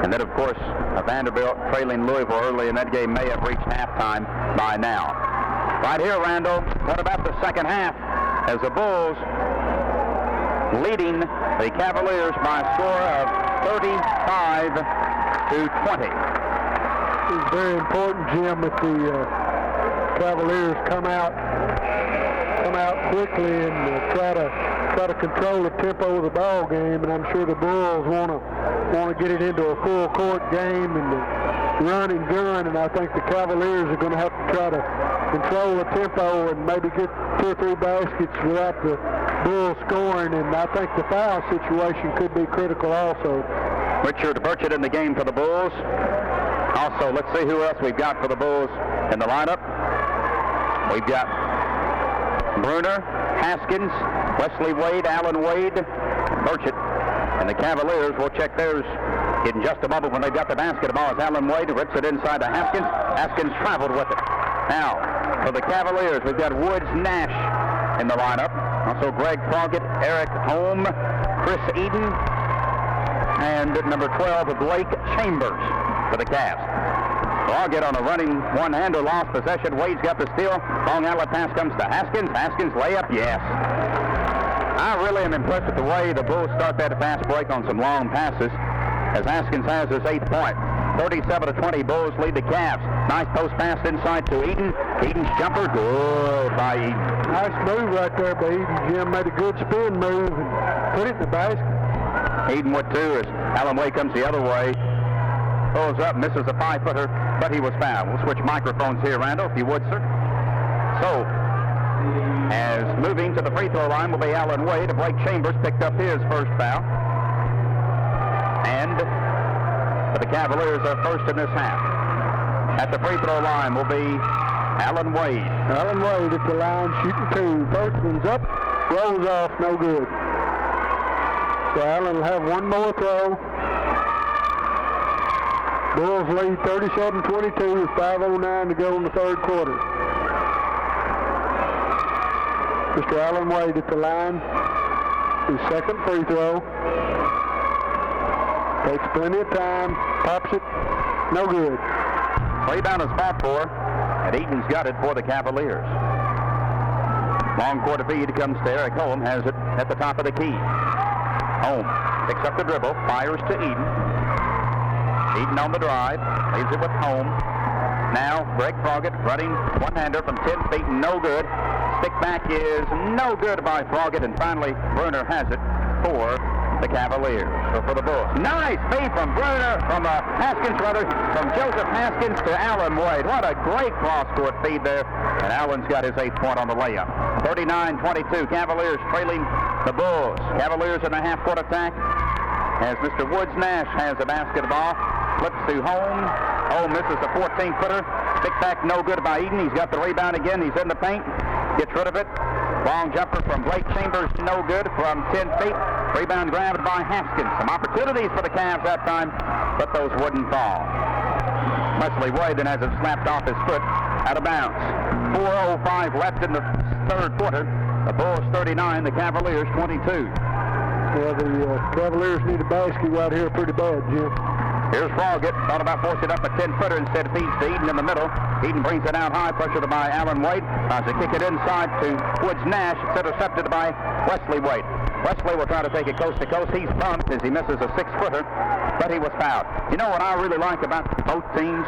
And then, of course, Vanderbilt trailing Louisville early in that game may have reached halftime by now. Right here, Randall, what about the second half as the Bulls leading the Cavaliers by a score of 35-20. It's very important, Jim, that the Cavaliers come out quickly and try to control the tempo of the ball game, and I'm sure the Bulls want to get it into a full court game and run and gun, and I think the Cavaliers are going to have to try to control the tempo and maybe get 2 or 3 baskets without the Bulls scoring, and I think the foul situation could be critical also. Richard Burchett in the game for the Bulls. Also, let's see who else we've got for the Bulls in the lineup. We've got Bruner, Haskins, Wesley Wade, Allen Wade, Burchett. And the Cavaliers will check theirs in just a moment when they've got the basketball as Allen Wade rips it inside to Haskins. Haskins traveled with it. Now, for the Cavaliers, we've got Woods Nash in the lineup. Also Greg Froggett, Eric Holm, Chris Eden, and number 12, Blake Chambers for the Cavs. So I'll get on a running one-hander, lost possession. Wade's got the steal. Long outlet pass comes to Haskins. Haskins layup, yes. I really am impressed with the way the Bulls start that fast break on some long passes, as Haskins has his 8th point. 37-20, Bulls lead the Cavs. Nice post pass inside to Eden. Eden's jumper, good by Eden. Nice move right there by Eden. Jim made a good spin move and put it in the basket. Eden with 2 as Allen Wade comes the other way. Pulls up, misses a 5-footer, but he was fouled. We'll switch microphones here, Randall, if you would, sir. So, as moving to the free throw line will be Allen Wade. Blake Chambers picked up his first foul. And the Cavaliers are first in this half. At the free throw line will be Allen Wade. Allen Wade at the line, shooting 2. First one's up, rolls off, no good. So Allen will have one more throw. Bulls lead 37-22 with 5:09 to go in the third quarter. Mr. Allen Wade at the line. His second free throw. Takes plenty of time. Pops it. No good. Rebound is fought for, and Eden's got it for the Cavaliers. Long court feed comes to Eric Holm. Has it at the top of the key. Holm picks up the dribble. Fires to Eden. Eden on the drive. Leaves it with Holm. Now, Greg Froggett running one-hander from 10 feet, no good. Stick back is no good by Froggett, and finally, Bruner has it for the Cavaliers, or for the Bulls. Nice feed from Bruner, from from Joseph Haskins to Alan Wade. What a great cross-court feed there, and Allen's got his 8th point on the layup. 39-22, Cavaliers trailing the Bulls. Cavaliers in a half-court attack as Mr. Woods Nash has the basketball. Flips to Holmes. Holmes misses a 14-footer. Stick back, no good by Eden. He's got the rebound again. He's in the paint. Gets rid of it. Long jumper from Blake Chambers, no good from 10 feet. Rebound grabbed by Haskins. Some opportunities for the Cavs that time, but those wouldn't fall. Wesley Wade then has it slapped off his foot out of bounds. 4:05 left in the third quarter. The Bulls 39, the Cavaliers 22. Yeah, the Cavaliers need a basket right here pretty bad, Jim. Here's Froggett. Thought about forcing it up a 10-footer. Instead feeds to Eden in the middle. Eden brings it out high. Pressured by Alan Wade. Tries to kick it inside to Woods Nash. It's intercepted by Wesley Wade. Wesley will try to take it coast to coast. He's bumped as he misses a 6-footer, but he was fouled. You know what I really like about both teams,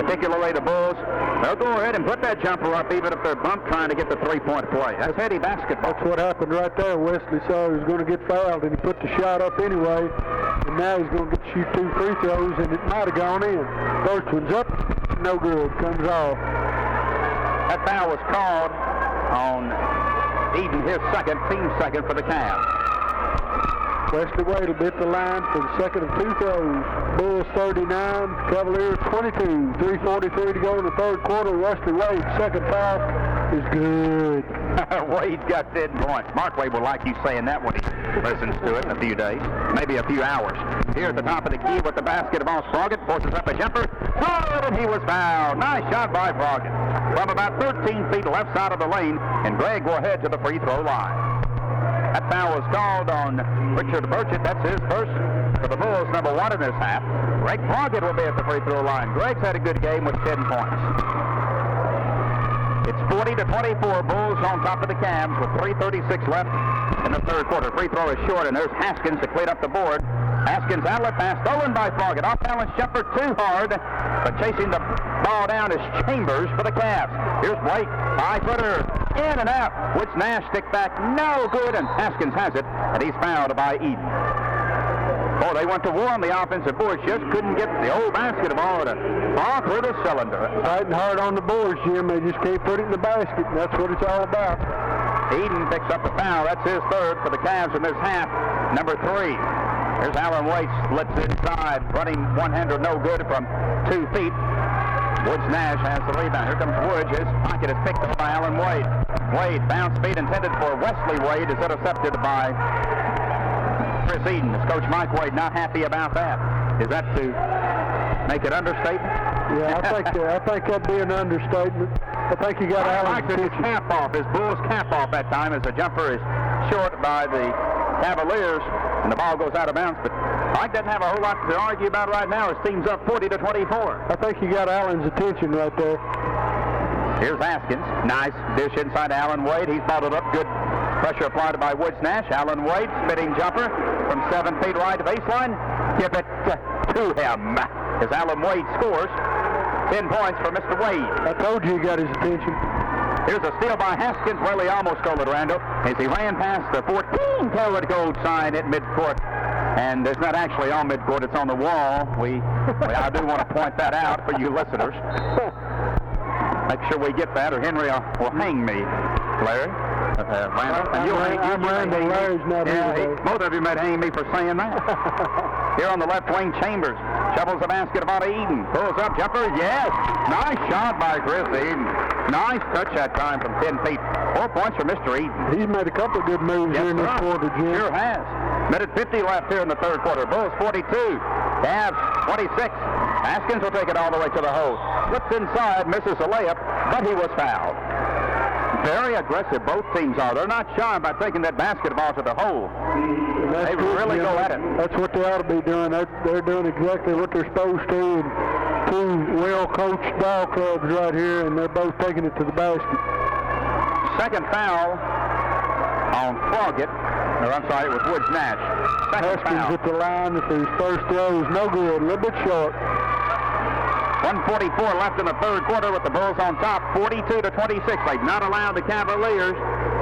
particularly the Bulls? They'll go ahead and put that jumper up even if they're bumped trying to get the three-point play. That's heady basketball. That's what happened right there. Wesley saw he was going to get fouled, and he put the shot up anyway. And now he's going to get shoot 2 free throws, and it might have gone in. First one's up, no good, comes off. That foul was called on Eden, his second, team second for the Cavs. Wesley Wade will be at the line for the second of 2 throws. Bulls 39, Cavaliers 22. 3:43 to go in the third quarter. Wesley Wade's second foul is good. Wade's got 10 points. Mark Wade will like you saying that when he listens to it in a few days, maybe a few hours. Here at the top of the key with the basketball, Froggett forces up a jumper. Good, and he was fouled. Nice shot by Froggett. From about 13 feet left side of the lane, and Greg will head to the free throw line. That foul was called on Richard Burchett. That's his first for the Bulls, number 1 in this half. Greg Froggett will be at the free throw line. Greg's had a good game with 10 points. It's 40-24, Bulls on top of the Cavs with 3:36 left in the third quarter. Free throw is short, and there's Haskins to clean up the board. Haskins outlet pass stolen by Froggett. Off balance jumper too hard, but chasing the ball down is Chambers for the Cavs. Here's Blake, 5-footer, in and out. Woods Nash stick back, no good, and Haskins has it, and he's fouled by Eden. Oh, they went to war on the offensive boards, just couldn't get the old basketball to fall through the cylinder. Fighting hard on the boards, Jim. They just can't put it in the basket, and that's what it's all about. Eden picks up the foul. That's his third for the Cavs in this half, number 3. There's Alan Wade, splits inside, running one-hander, no good from 2 feet. Woods Nash has the rebound. Here comes Woods. His pocket is picked up by Alan Wade. Wade, bounce feed intended for Wesley Wade, is intercepted by Chris Eden. Is Coach Mike Wade not happy about that? Is that to make it understatement? Yeah, I think that'd be an understatement. I think he got Allen's attention. His cap off, his Bulls cap off that time as the jumper is short by the Cavaliers, and the ball goes out of bounds. But Mike doesn't have a whole lot to argue about right now. His team's up 40-24. I think he got Allen's attention right there. Here's Haskins. Nice dish inside to Alan Wade. He's followed up. Good pressure applied by Woods Nash. Alan Wade, spinning jumper from 7 feet right to baseline. Give it to him as Alan Wade scores. 10 points for Mr. Wade. I told you he got his attention. Here's a steal by Haskins. Well, he almost stole it, Randall, as he ran past the 14-karat gold sign at midcourt. And it's not actually on midcourt, it's on the wall. I do want to point that out for you listeners. Make sure we get that, or Henry will hang me, Larry. I'm Randall. Larry's not here today. Both of you might hang me for saying that. Here on the left wing, Chambers shovels the basketball to Eden. Pulls up, jumper, yes! Nice shot by Chris Eden. Nice touch that time from 10 feet. 4 points for Mr. Eden. He's made a couple of good moves here in this quarter, Jim. Sure has. Minute 50 left here in the third quarter. Bulls 42, Cavs 26. Haskins will take it all the way to the hole. Slips inside, misses a layup, but he was fouled. Very aggressive, both teams are. They're not shy about taking that basketball to the hole. They really go at it. That's what they ought to be doing. They're doing exactly what they're supposed to. And 2 well-coached ball clubs right here, and they're both taking it to the basket. Second foul on Froggett. Or I'm sorry, it was Woods Nash. Second Haskins foul. at the line for his first throw is no good, a little bit short. 1:44 left in the third quarter with the Bulls on top, 42-26. They've not allowed the Cavaliers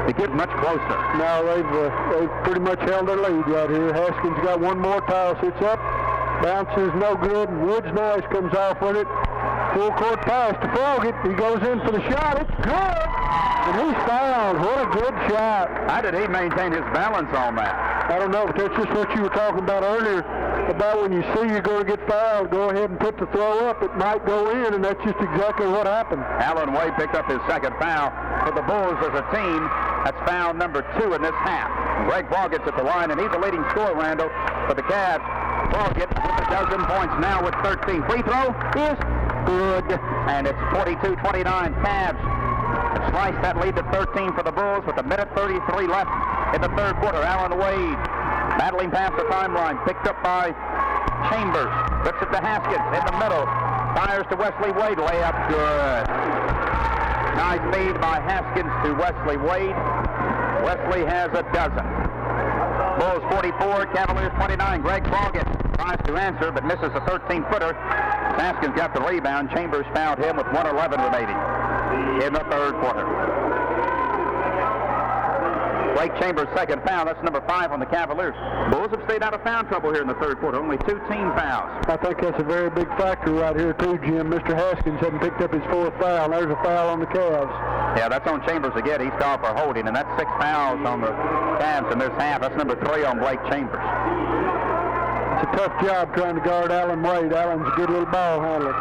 to get much closer. No, they've pretty much held their lead right here. Haskins got one more tile, sits up, bounces no good, and Woods Nice comes off with it. Full court pass to Froggett. He goes in for the shot. It's good. And he's fouled. What a good shot. How did he maintain his balance on that? I don't know, but that's just what you were talking about earlier, about when you see you're going to get fouled, go ahead and put the throw up. It might go in, and that's just exactly what happened. Allen Wade picked up his second foul for the Bulls as a team. That's foul number 2 in this half. Greg Froggett's at the line, and he's the leading scorer, Randall, for the Cavs. Froggett with a dozen points now with 13. Free throw is good, and it's 42-29 Cavs. Slice that lead to 13 for the Bulls with 1:33 left in the third quarter. Allen Wade battling past the timeline, picked up by Chambers, flips it to Haskins in the middle, fires to Wesley Wade, layup good. Nice feed by Haskins to Wesley Wade. Wesley has a dozen. Bulls 44, Cavaliers 29. Greg Froggett tries to answer but misses a 13-footer. Haskins got the rebound. Chambers fouled him with 1:11 remaining in the third quarter. Blake Chambers' second foul. That's number 5 on the Cavaliers. Bulls have stayed out of foul trouble here in the third quarter. Only 2 team fouls. I think that's a very big factor right here, too, Jim. Mr. Haskins hadn't picked up his 4th foul. There's a foul on the Cavs. Yeah, that's on Chambers again. He's called for holding, and that's 6 fouls on the Cavs in this half. That's number 3 on Blake Chambers. It's a tough job trying to guard Allen Wade. Allen's a good little ball handler.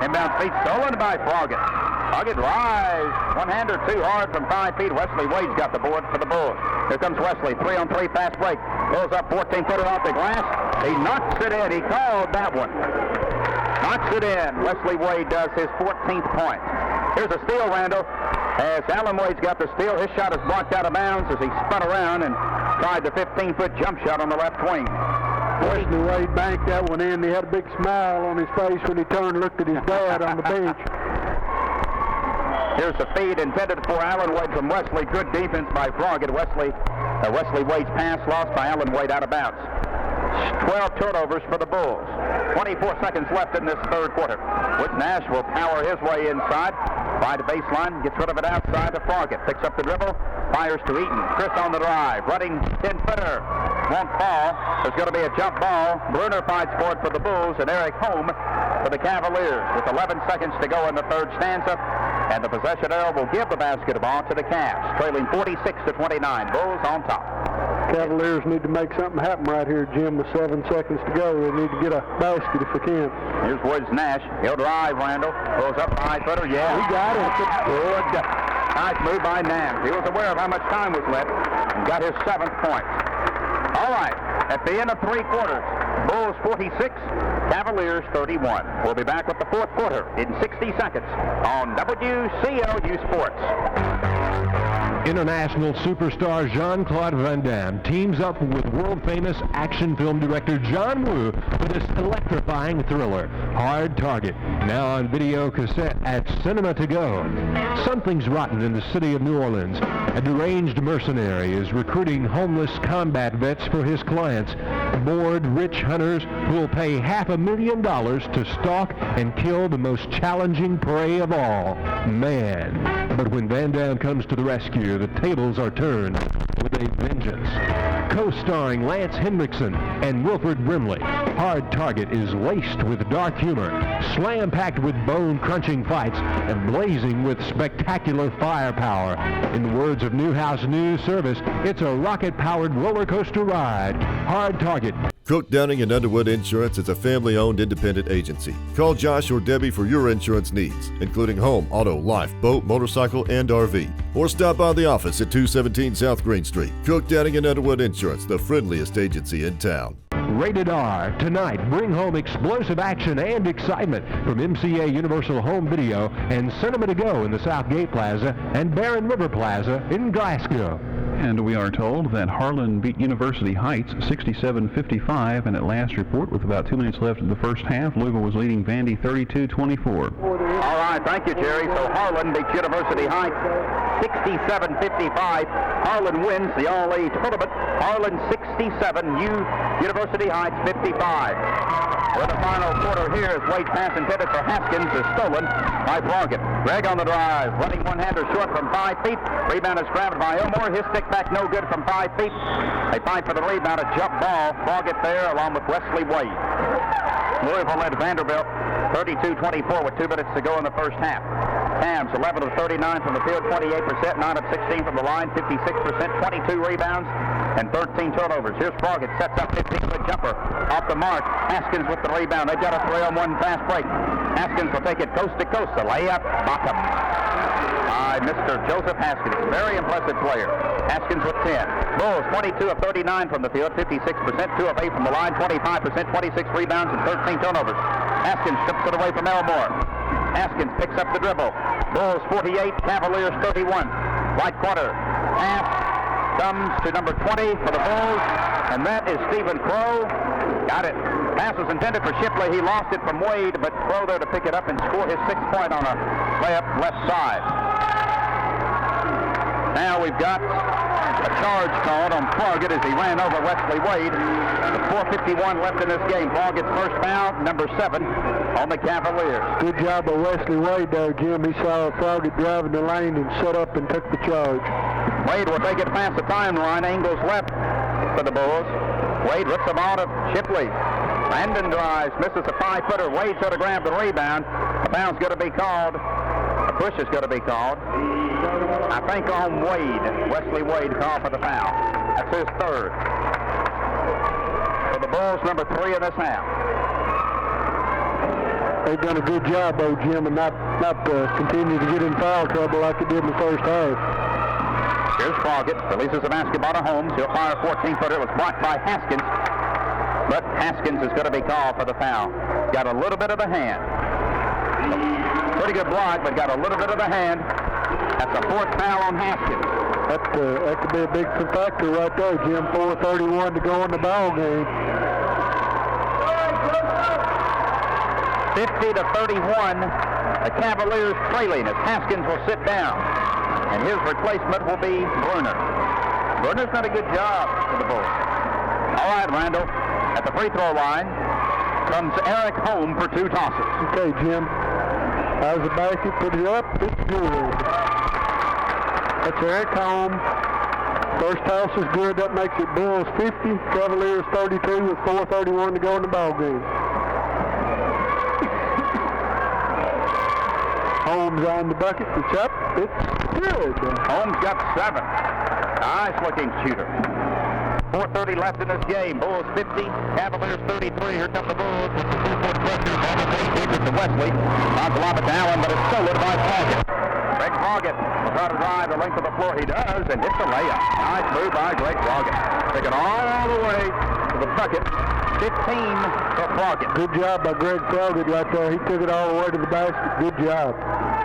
Inbound feet stolen by Froggett. Froggett rise. One-hander too hard from 5 feet. Wesley Wade's got the board for the Bulls. Here comes Wesley. 3-on-3 fast break. Goes up 14-footer off the glass. He knocks it in. He called that one. Knocks it in. Wesley Wade does his 14th point. Here's a steal, Randall. As Allen Wade's got the steal, his shot is blocked out of bounds as he spun around and tried the 15-foot jump shot on the left wing. Wesley Wade banked that one in. He had a big smile on his face when he turned and looked at his dad on the bench. Here's the feed intended for Allen Wade from Wesley. Good defense by Froggett. Wesley Wade's pass lost by Allen Wade out of bounds. 12 turnovers for the Bulls. 24 seconds left in this third quarter. Woods Nash will power his way inside. By the baseline, gets rid of it outside to Froggett. Picks up the dribble, fires to Eaton. Chris on the drive, running 10-footer. Won't fall. There's going to be a jump ball. Bruner fights for it for the Bulls, and Eric Holm for the Cavaliers with 11 seconds to go in the third stanza. And the possession arrow will give the basketball to the Cavs, trailing 46-29. Bulls on top. Cavaliers need to make something happen right here, Jim, with 7 seconds to go. They need to get a basket if they can. Here's Woods Nash. He'll drive, Randall. Goes up high footer. Yeah, he got it. Good. Nice move by Nash. He was aware of how much time was left and got his 7th point. All right, at the end of 3 quarters, Bulls 46, Cavaliers 31. We'll be back with the fourth quarter in 60 seconds on WCLU Sports. International superstar Jean-Claude Van Damme teams up with world-famous action film director John Woo for this electrifying thriller, Hard Target, now on video cassette at Cinema To Go. Something's rotten in the city of New Orleans. A deranged mercenary is recruiting homeless combat vets for his clients, bored rich hunters who will pay $500,000 to stalk and kill the most challenging prey of all, man. But when Van Damme comes to the rescue, the tables are turned with a vengeance. Co-starring Lance Henriksen and Wilford Brimley, Hard Target is laced with dark humor, slam-packed with bone-crunching fights, and blazing with spectacular firepower. In the words of Newhouse News Service, it's a rocket-powered roller coaster ride. Hard Target. Cook, Downing & Underwood Insurance is a family-owned independent agency. Call Josh or Debbie for your insurance needs, including home, auto, life, boat, motorcycle, and RV. Or stop by the office at 217 South Green Street. Cook, Downing & Underwood Insurance, the friendliest agency in town. Rated R. Tonight, bring home explosive action and excitement from MCA Universal Home Video and Cinema To Go in the Southgate Plaza and Barron River Plaza in Glasgow. And we are told that Harlan beat University Heights 67-55, and at last report, with about 2 minutes left in the first half, Louisville was leading Vandy 32-24. All right, thank you, Jerry. So Harlan beats University Heights 67-55. Harlan wins the All-A tournament. Harlan 67, University Heights 55. For the final quarter here is Wade's pass intended for Haskins is stolen by Broggett. Gregg on the drive, running one-hander short from 5 feet. Rebound is grabbed by Elmore. His stick back no good from 5 feet. They fight for the rebound, a jump ball. Broggett there along with Wesley Wade. Louisville led Vanderbilt 32-24 with 2 minutes to go in the first half. Cavs 11 of 39 from the field, 28%, 9 of 16 from the line, 56%, 22 rebounds, and 13 turnovers. Here's Broggett, sets up 15-foot jumper off the mark. Haskins with the rebound. They've got a 3-on-1 fast break. Haskins will take it coast to coast. The layup, bottom. By Mr. Joseph Haskins, very impressive player. Haskins with 10. Bulls 22 of 39 from the field, 56%, 2 of 8 from the line, 25%, 26 rebounds, and 13 turnovers. Haskins strips it away from Elmore. Haskins picks up the dribble. Bulls 48, Cavaliers 31. Right corner. Pass comes to number 20 for the Bulls, and that is Stephen Crow. Got it. Pass was intended for Shipley. He lost it from Wade, but Crow there to pick it up and score his 6th point on a layup left side. Now we've got a charge called on Broggett as he ran over Wesley Wade. With 4:51 left in this game. Broggett's first foul, number 7 on the Cavaliers. Good job by Wesley Wade there, Jim. He saw Broggett driving the lane and set up and took the charge. Wade will take it past the timeline. Angles left for the Bulls. Wade rips the ball to Shipley. Brandon drives, misses a 5-footer. Wade should have grabbed the rebound. A foul's going to be called. A push is going to be called. I think on Wade. Wesley Wade called for the foul. That's his 3rd. For the Bulls, number 3 in this half. They've done a good job, though, Jim, and not continue to get in foul trouble like they did in the first half. Here's Broggett, releases the basketball to Holmes. He'll fire a 14-footer. It was blocked by Haskins, but Haskins is going to be called for the foul. Got a little bit of the hand. Pretty good block, but got a little bit of the hand. That's a 4th foul on Haskins. That could be a big factor right there, Jim. 4:31 to go in the ball game. 50-31. The Cavaliers trailing as Haskins will sit down. And his replacement will be Bruner. Bruner's done a good job for the Bulls. All right, Randall. At the free throw line comes Eric Holm for 2 tosses. Okay, Jim. How's the basket? Put it up. It's good. That's Eric Holm. First toss is good. That makes it Bulls 50, Cavaliers 32 with 4:31 to go in the ball game. Holmes on the bucket. It's up. It's good. Holmes got 7. Nice looking shooter. 4:30 left in this game. Bulls 50, Cavaliers 33. Here come the Bulls with the 2-foot pressure. Ball is to Wesley. About to lob it to Allen, but it's stolen by Broggett. Greg Broggett will try to drive the length of the floor. He does, and hits the layup. Nice move by Greg Broggett. Take it all the way to the bucket. 15 for Broggett. Good job by Greg Broggett right there. He took it all the way to the basket. Good job.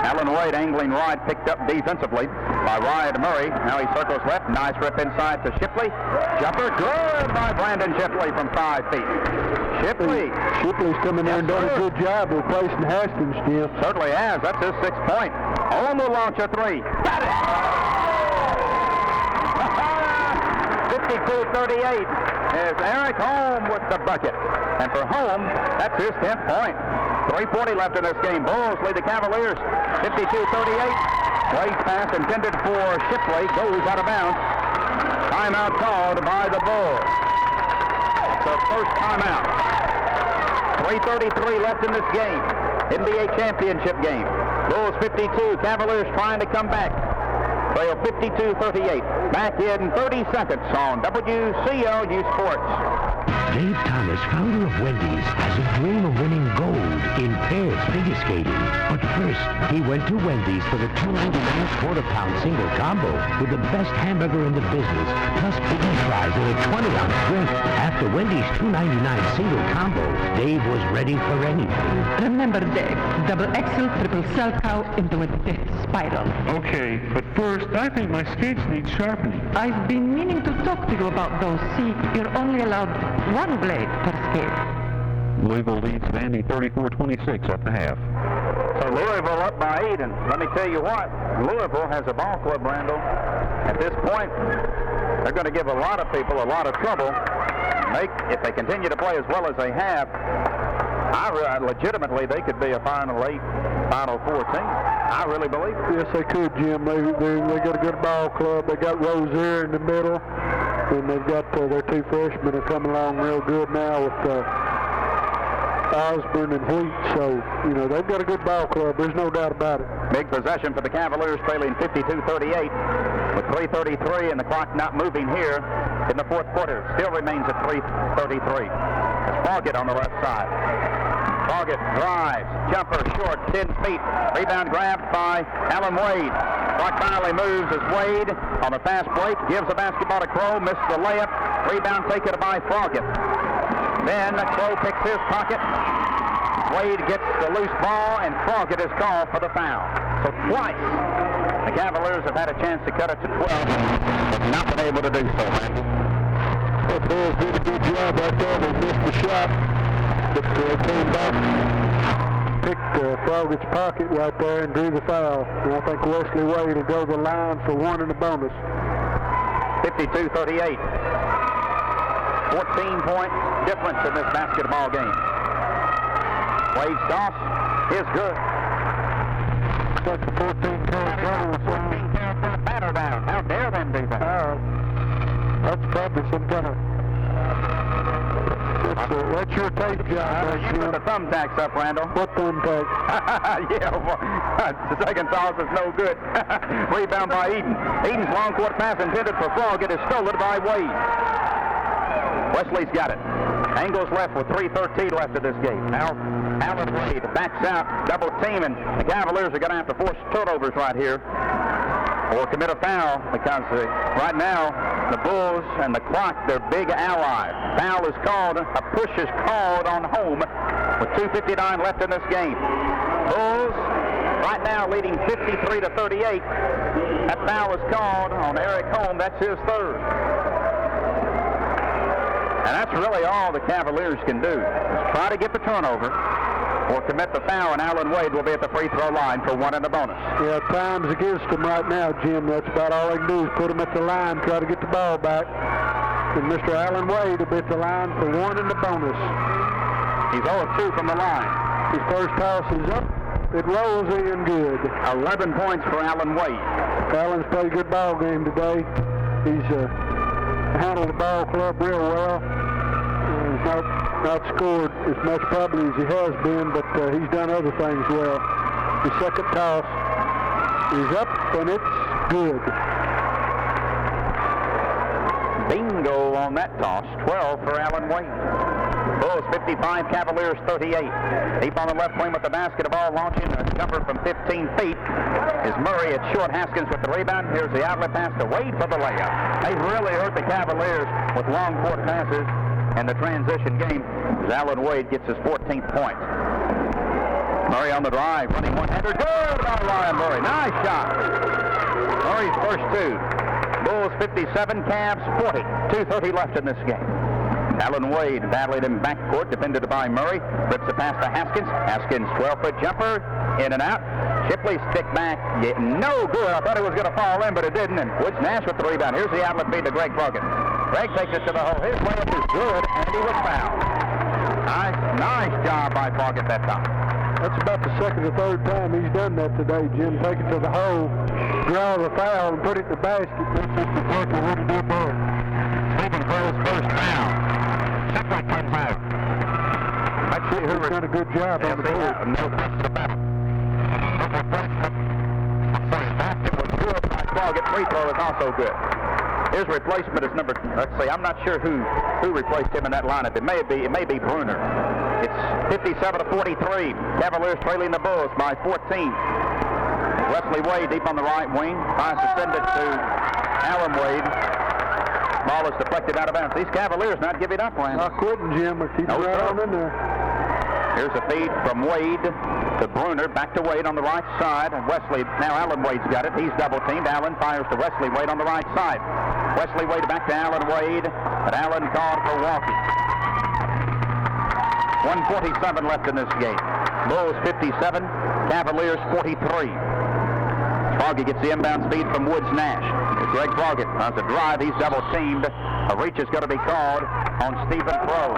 Allen Wade angling right, picked up defensively by Ryan Murray. Now he circles left. Nice rip inside to Shipley. Jumper good by Brandon Shipley from 5 feet. Shipley's coming there and done a good job replacing Haskins, Jim. Certainly has. That's his 6th point. On the launch a 3. Got it! 52-38 is Eric Holm with the bucket. And for Holm, that's his 10th point. 3:40 left in this game. Bulls lead the Cavaliers 52-38. Wade's pass intended for Shipley goes out of bounds. Timeout called by the Bulls. The first timeout. 3:33 left in this game. NBA championship game. Bulls 52, Cavaliers trying to come back. Trail 52-38. Back in 30 seconds on WCLU Sports. Dave Thomas, founder of Wendy's, has a dream of winning gold in pairs figure skating. But first, he went to Wendy's for the $2.99 quarter-pound single combo with the best hamburger in the business, plus biggie fries and a 20-ounce drink. After Wendy's $2.99 single combo, Dave was ready for anything. Remember, Dave, double XL, triple cell cow into a death spiral. Okay, but first, I think my skates need sharpening. I've been meaning to talk to you about those. See, you're only allowed 1 blade per skate. Louisville leads Vandy 34-26 at the half. So Louisville up by 8, and let me tell you what, Louisville has a ball club, Randall. At this point, they're going to give a lot of people a lot of trouble, make if they continue to play as well as they have, legitimately they could be a Final 8, Final 4 team. I really believe it. Yes, they could, Jim. They got a good ball club. They got Rozier in the middle, and they've got their two freshmen are coming along real good now with Osborne and Wheat. So, you know, they've got a good ball club. There's no doubt about it. Big possession for the Cavaliers, trailing 52-38 with 3:33 and the clock not moving here in the fourth quarter. Still remains at 3:33. It's Fargett on the left side. Fargett drives, jumper short, 10 feet. Rebound grabbed by Alan Wade. Clock finally moves as Wade on the fast break gives the basketball to Crow, misses the layup. Rebound taken by Fargett. Then Crow picks his pocket. Wade gets the loose ball, and Fargett is called for the foul. So twice the Cavaliers have had a chance to cut it to 12, but not been able to do so, Randy. The Bulls did a good job right there. They missed the shot, but they came back, picked Fargett's pocket right there and drew the foul. And I think Wesley Wade will go to the line for one in the bonus. 52-38. 14-point difference in this basketball game. Wade's toss is good. That's a 14-point batter down. How dare them do that? That's probably some kind of... That's your tape job. You put the thumbtacks up, Randall. What thumbtack? The second toss is no good. Rebound by Eden. Eden's long court pass intended for Fargett is stolen by Wade. Wesley's got it. Angles left with 3:13 left in this game. Now, Alan Wade backs out, double team, and the Cavaliers are going to have to force turnovers right here or commit a foul because right now the Bulls and the clock, they're big allies. Foul is called, a push is called on home with 2:59 left in this game. Bulls right now leading 53-38. That foul is called on Eric Holm. That's his third. And that's really all the Cavaliers can do, is try to get the turnover or commit the foul, and Alan Wade will be at the free throw line for one in the bonus. Yeah, time's against them right now, Jim. That's about all they can do is put them at the line, try to get the ball back. And Mr. Alan Wade will be at the line for one in the bonus. He's 0-2 from the line. His first toss is up. It rolls in good. 11 points for Alan Wade. Alan's played a good ball game today. He's handled the ball club real well. He's not scored as much probably as he has been, but he's done other things well. The second toss is up, and it's good. Bingo on that toss. 12 for Alan Wade. Bulls 55, Cavaliers 38. Deep on the left wing with the basketball, launching a jumper from 15 feet is Murray at short. Haskins with the rebound. Here's the outlet pass to Wade for the layup. They really hurt the Cavaliers with long court passes in the transition game as Alan Wade gets his 14th point. Murray on the drive, running one-hander. Good by Ryan Murray. Nice shot. Murray's first two. Bulls 57, Cavs 40. 2:30 left in this game. Alan Wade battled in backcourt, defended by Murray. Rips the pass to Haskins. Haskins 12-foot jumper, in and out. Shipley stick back, no good. I thought it was going to fall in, but it didn't. And Woods Nash with the rebound. Here's the outlet feed to Greg Fargett. Greg takes it to the hole. His layup is good, and he was fouled. Nice job by Fargett that time. That's about the second or third time he's done that today, Jim. Take it to the hole, draw the foul, and put it in the basket. That's just the Parker wouldn't do more. Stephen Burrell's first foul. Second point foul. Let's see who's done a good job on the board. No question about it. It was good by Fargett. Free throw is also good. His replacement is number, let's see, I'm not sure who replaced him in that lineup. It may be Bruner. It's 57-43. Cavaliers trailing the Bulls by 14. Wesley Wade deep on the right wing. Pass is sent it to Alan Wade. Ball is deflected out of bounds. These Cavaliers not giving up, Rand. Not quitting, Jim. We're keeping right on in there. Here's a feed from Wade to Bruner. Back to Wade on the right side. And Wesley, now Alan Wade's got it. He's double teamed. Allen fires to Wesley Wade on the right side. Wesley Wade back to Alan Wade. But Allen called for walking. 1:47 left in this game. Bulls 57, Cavaliers 43. Froggett gets the inbound speed from Woods Nash. Greg Froggett on the drive. He's double-teamed. A reach is going to be called on Stephen Crow.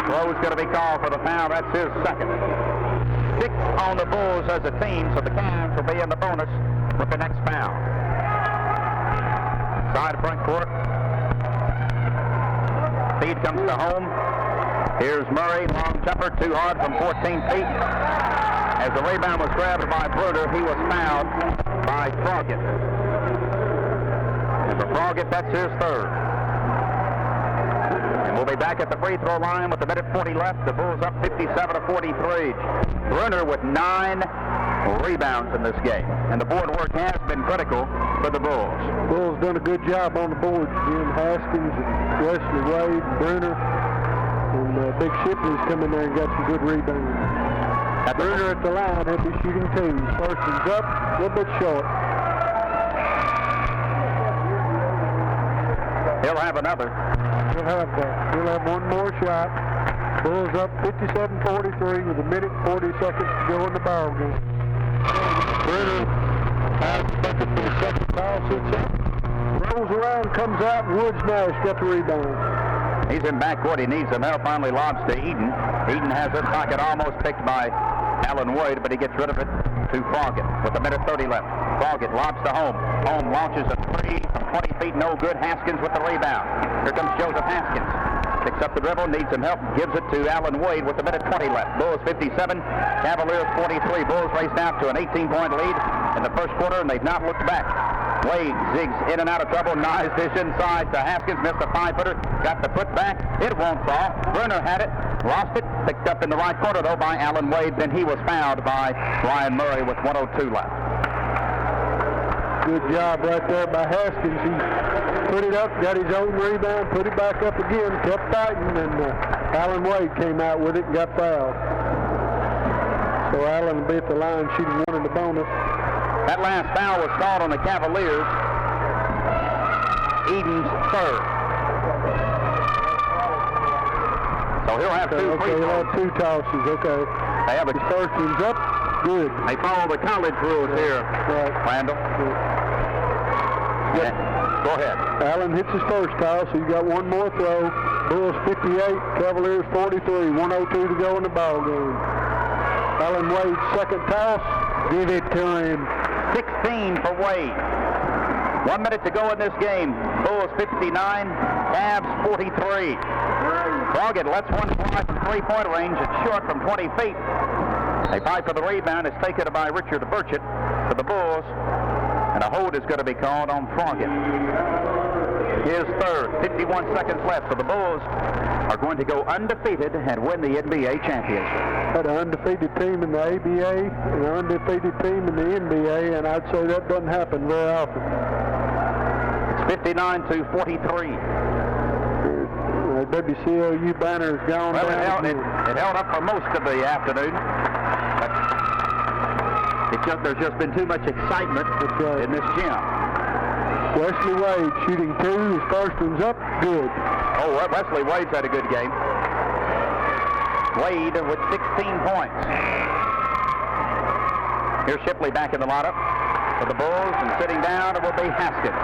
Crow's going to be called for the foul. That's his second. 6 on the Bulls as a team, so the Cavs will be in the bonus with the next foul. Side front court. Feed comes to home. Here's Murray, long jumper, too hard from 14 feet. As the rebound was grabbed by Bruder, he was fouled by Froggett. And for Froggett, that's his third. And we'll be back at the free throw line with a minute 40 left. The Bulls up 57-43. Bruder with 9 rebounds in this game. And the board work has been critical for the Bulls. Bulls done a good job on the boards. Jim Haskins and Wesley Wade and Bruner. And Big Shipley's come in there and got some good rebounds. Bruner at the line, he'll be shooting 2. First one's up, a little bit short. He'll have another. He'll have one more shot. Bulls up 57-43 with a minute 40 seconds to go in the ball game. Bruner has the bucket for the second foul, sits up. Rolls around, comes out, and Woods Nash got the rebound. He's in backcourt. He needs some help. Finally lobs to Eden. Eden has this pocket almost picked by Alan Wade, but he gets rid of it to Froggett with a minute 30 left. Froggett lobs to Home. Home launches a 3 from 20 feet. No good. Haskins with the rebound. Here comes Joseph Haskins. Picks up the dribble, needs some help, gives it to Alan Wade with a minute 20 left. Bulls 57, Cavaliers 43. Bulls raced out to an 18-point lead in the first quarter, and they've not looked back. Wade zigs in and out of trouble. Nice dish inside to Haskins. Missed a 5-footer. Got the put back. It won't fall. Bruner had it. Lost it. Picked up in the right corner, though, by Alan Wade. Then he was fouled by Ryan Murray with 1:02 left. Good job right there by Haskins. He put it up, got his own rebound, put it back up again, kept fighting, and Alan Wade came out with it and got fouled. So Allen will be at the line shooting 1 in the bonus. That last foul was called on the Cavaliers. Eden's third. So he'll have 2 free throws. He'll have 2 tosses, okay. They have his first one's up, good. They follow the college rules here, right. Randall. Yep. Go ahead. Allen hits his first toss, so you got 1 more throw. Bulls 58, Cavaliers 43, 1:02 to go in the ball game. Alan Wade's second toss, give it to him. 16 for Wade. 1 minute to go in this game. Bulls 59, Cavs 43. Froggett lets one fly from 3-point range. It's short from 20 feet. A fight for the rebound is taken by Richard Burchett for the Bulls. And a hold is going to be called on Froggett. His third. 51 seconds left. So the Bulls are going to go undefeated and win the NBA championship. Had an undefeated team in the ABA and an undefeated team in the NBA, and I'd say that doesn't happen very often. It's 59-43. The WCLU banner has gone down. It held up for most of the afternoon. There's just been too much excitement in this gym. Wesley Wade shooting 2. His first one's up. Good. Oh, Wesley Wade's had a good game. Wade with 16 points. Here's Shipley back in the lineup for the Bulls, and sitting down it will be Haskins.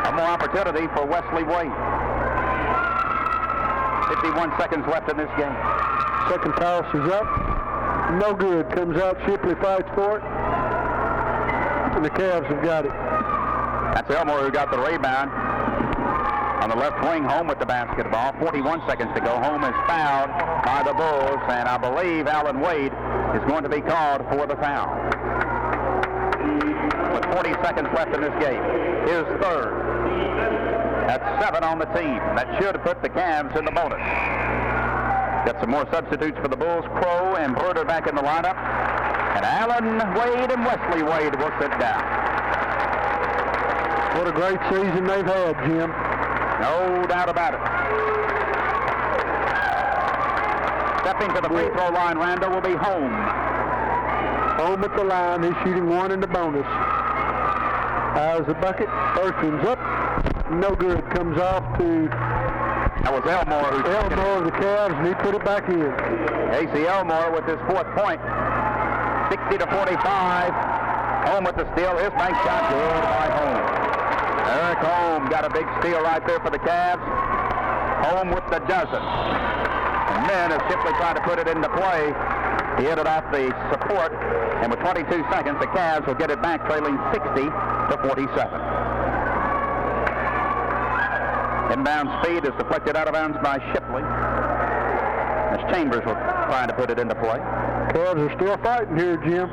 One more opportunity for Wesley Wade. 51 seconds left in this game. Second toss is up. No good. Comes out. Shipley fights for it. And the Cavs have got it. That's Elmore who got the rebound. On the left wing, Home with the basketball. 41 seconds to go. Home is fouled by the Bulls, and I believe Alan Wade is going to be called for the foul. With 40 seconds left in this game. His third. That's 7 on the team. That should put the Cavs in the bonus. Got some more substitutes for the Bulls. Crow and Bruder back in the lineup. And Alan Wade and Wesley Wade will sit down. What a great season they've had, Jim. No doubt about it. Stepping to the free throw line, Randall, will be Home. Home at the line. He's shooting 1 in the bonus. How's the bucket? First one's up. No good. Comes off to That was Elmore who took it. Elmore of the Cavs, and he put it back in. Casey Elmore with his 4th point. 60-45. Home with the steal. His bank shot good by Holmes. Eric Holmes got a big steal right there for the Cavs. Home with the dozen. And then as Shipley tried to put it into play, he hit it off the support. And with 22 seconds, the Cavs will get it back, trailing 60-47. Inbound speed is deflected out of bounds by Shipley, as Chambers will try to put it into play. Cavs are still fighting here, Jim.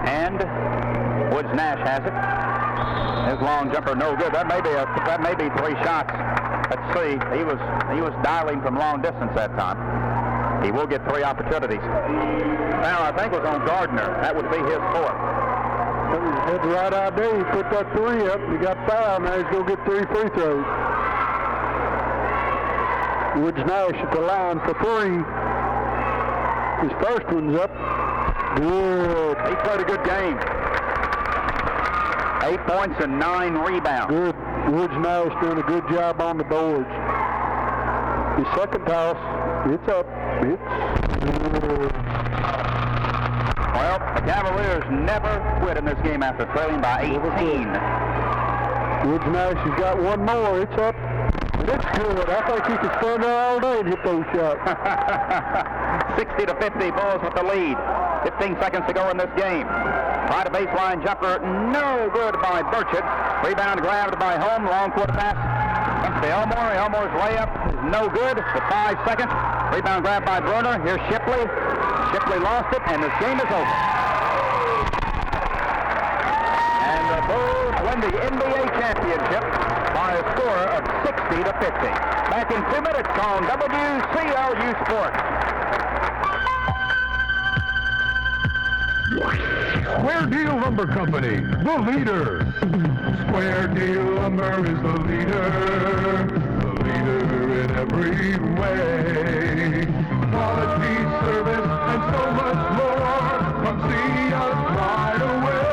And Woods Nash has it. His long jumper no good. That may be 3 shots. Let's see. He was dialing from long distance that time. He will get 3 opportunities. Now I think it was on Gardner. That would be his 4th. Had the right idea. He put that 3 up. He got fouled. Now he's going to get 3 free throws. Woods Nash at the line for 3. His first one's up. Good. He played a good game. 8 points and 9 rebounds. Good. Woods Nash doing a good job on the boards. His second toss, it's up. It's good. Well, the Cavaliers never quit in this game after trailing by 18. Woods Nash has got one more. It's up. It's good. I think he could stand there all day and hit those shots. 60-50, Bulls with the lead. 15 seconds to go in this game. Tried a baseline jumper, no good by Burchett. Rebound grabbed by Holm, long quarter pass. Comes to Elmore. Elmore's layup is no good with 5 seconds. Rebound grabbed by Bruner. Here's Shipley. Shipley lost it, and this game is over. And the Bulls win the NBA championship by a score of 60-50. Back in 2 minutes on WCLU Sports. Square Deal Lumber Company, the leader. Square Deal Lumber is the leader in every way. Quality, service, and so much more. Come see us right away.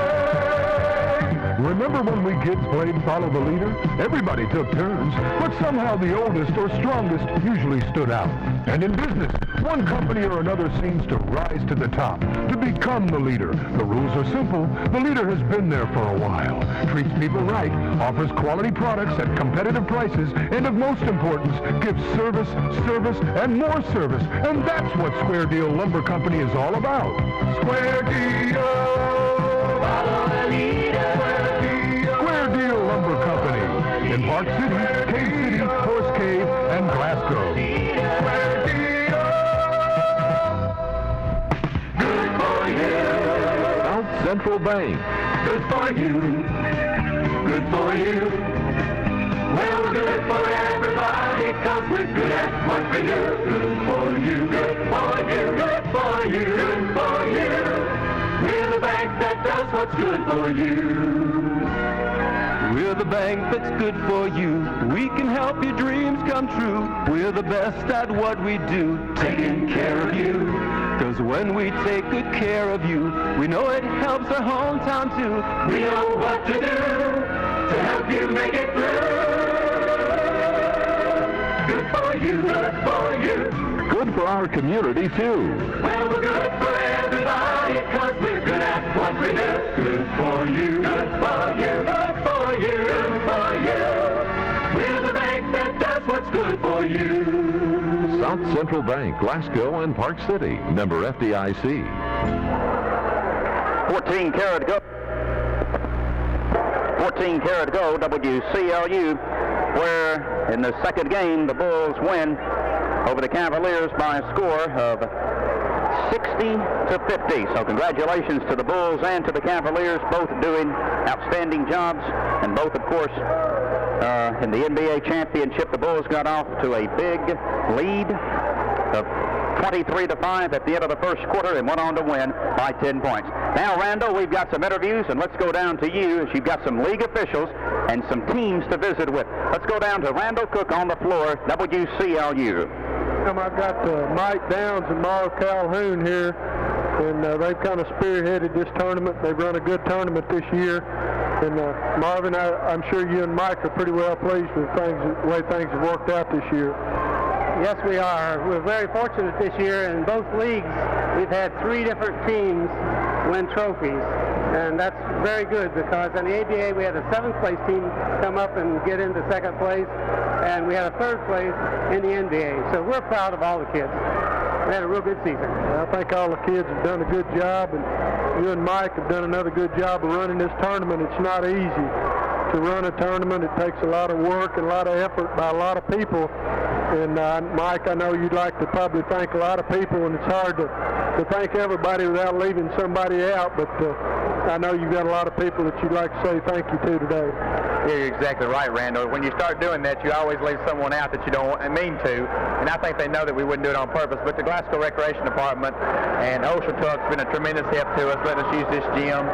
Remember when we kids played Follow the Leader? Everybody took turns, but somehow the oldest or strongest usually stood out. And in business, one company or another seems to rise to the top, to become the leader. The rules are simple. The leader has been there for a while, treats people right, offers quality products at competitive prices, and of most importance, gives service, and more service. And that's what Square Deal Lumber Company is all about. Square Deal! Follow the leader! Square Deal Lumber Company in Park City, Cave City, Horse Cave, and Glasgow. Square Deal! Good for you! South Central Bank. Good for you. Good for you. Well, we're good for everybody, 'cause we're good at what we do. Good for you. Good for you. Good for you. Good for you. We're the bank that does what's good for you. We're the bank that's good for you. We can help your dreams come true. We're the best at what we do, taking care of you. 'Cause when we take good care of you, we know it helps our hometown too. We know what to do to help you make it through. Good for you, good for you. Good for our community, too. Well, we're good for everybody, 'cause we're good at what we do. Good for you, good for you, good for you, good for you. We're the bank that does what's good for you. South Central Bank, Glasgow and Park City. Member FDIC. 14 karat go. 14 karat go, WCLU, where in the second game the Bulls win over the Cavaliers by a score of 60-50. So congratulations to the Bulls and to the Cavaliers, both doing outstanding jobs, and both, of course, in the NBA championship, the Bulls got off to a big lead of 23-5 at the end of the first quarter and went on to win by 10 points. Now, Randall, we've got some interviews, and let's go down to you as you've got some league officials and some teams to visit with. Let's go down to Randall Cook on the floor, WCLU. I've got Mike Downs and Marv Calhoun here. and they've kind of spearheaded this tournament. They've run a good tournament this year. And Marvin, I'm sure you and Mike are pretty well pleased with the way things have worked out this year. Yes, we are. We're very fortunate this year. In both leagues, we've had 3 different teams win trophies. And that's very good because in the ABA we had a 7th place team come up and get into 2nd place, and we had a 3rd place in the NBA. So we're proud of all the kids. We had a real good season. I think all the kids have done a good job, and you and Mike have done another good job of running this tournament. It's not easy to run a tournament. It takes a lot of work and a lot of effort by a lot of people. And Mike, I know you'd like to probably thank a lot of people, and it's hard to thank everybody without leaving somebody out, but I know you've got a lot of people that you'd like to say thank you to today. Yeah, you're exactly right, Randall. When you start doing that, you always leave someone out that you don't mean to, and I think they know that we wouldn't do it on purpose. But the Glasgow Recreation Department and OSHA Truck's been a tremendous help to us, letting us use this gym.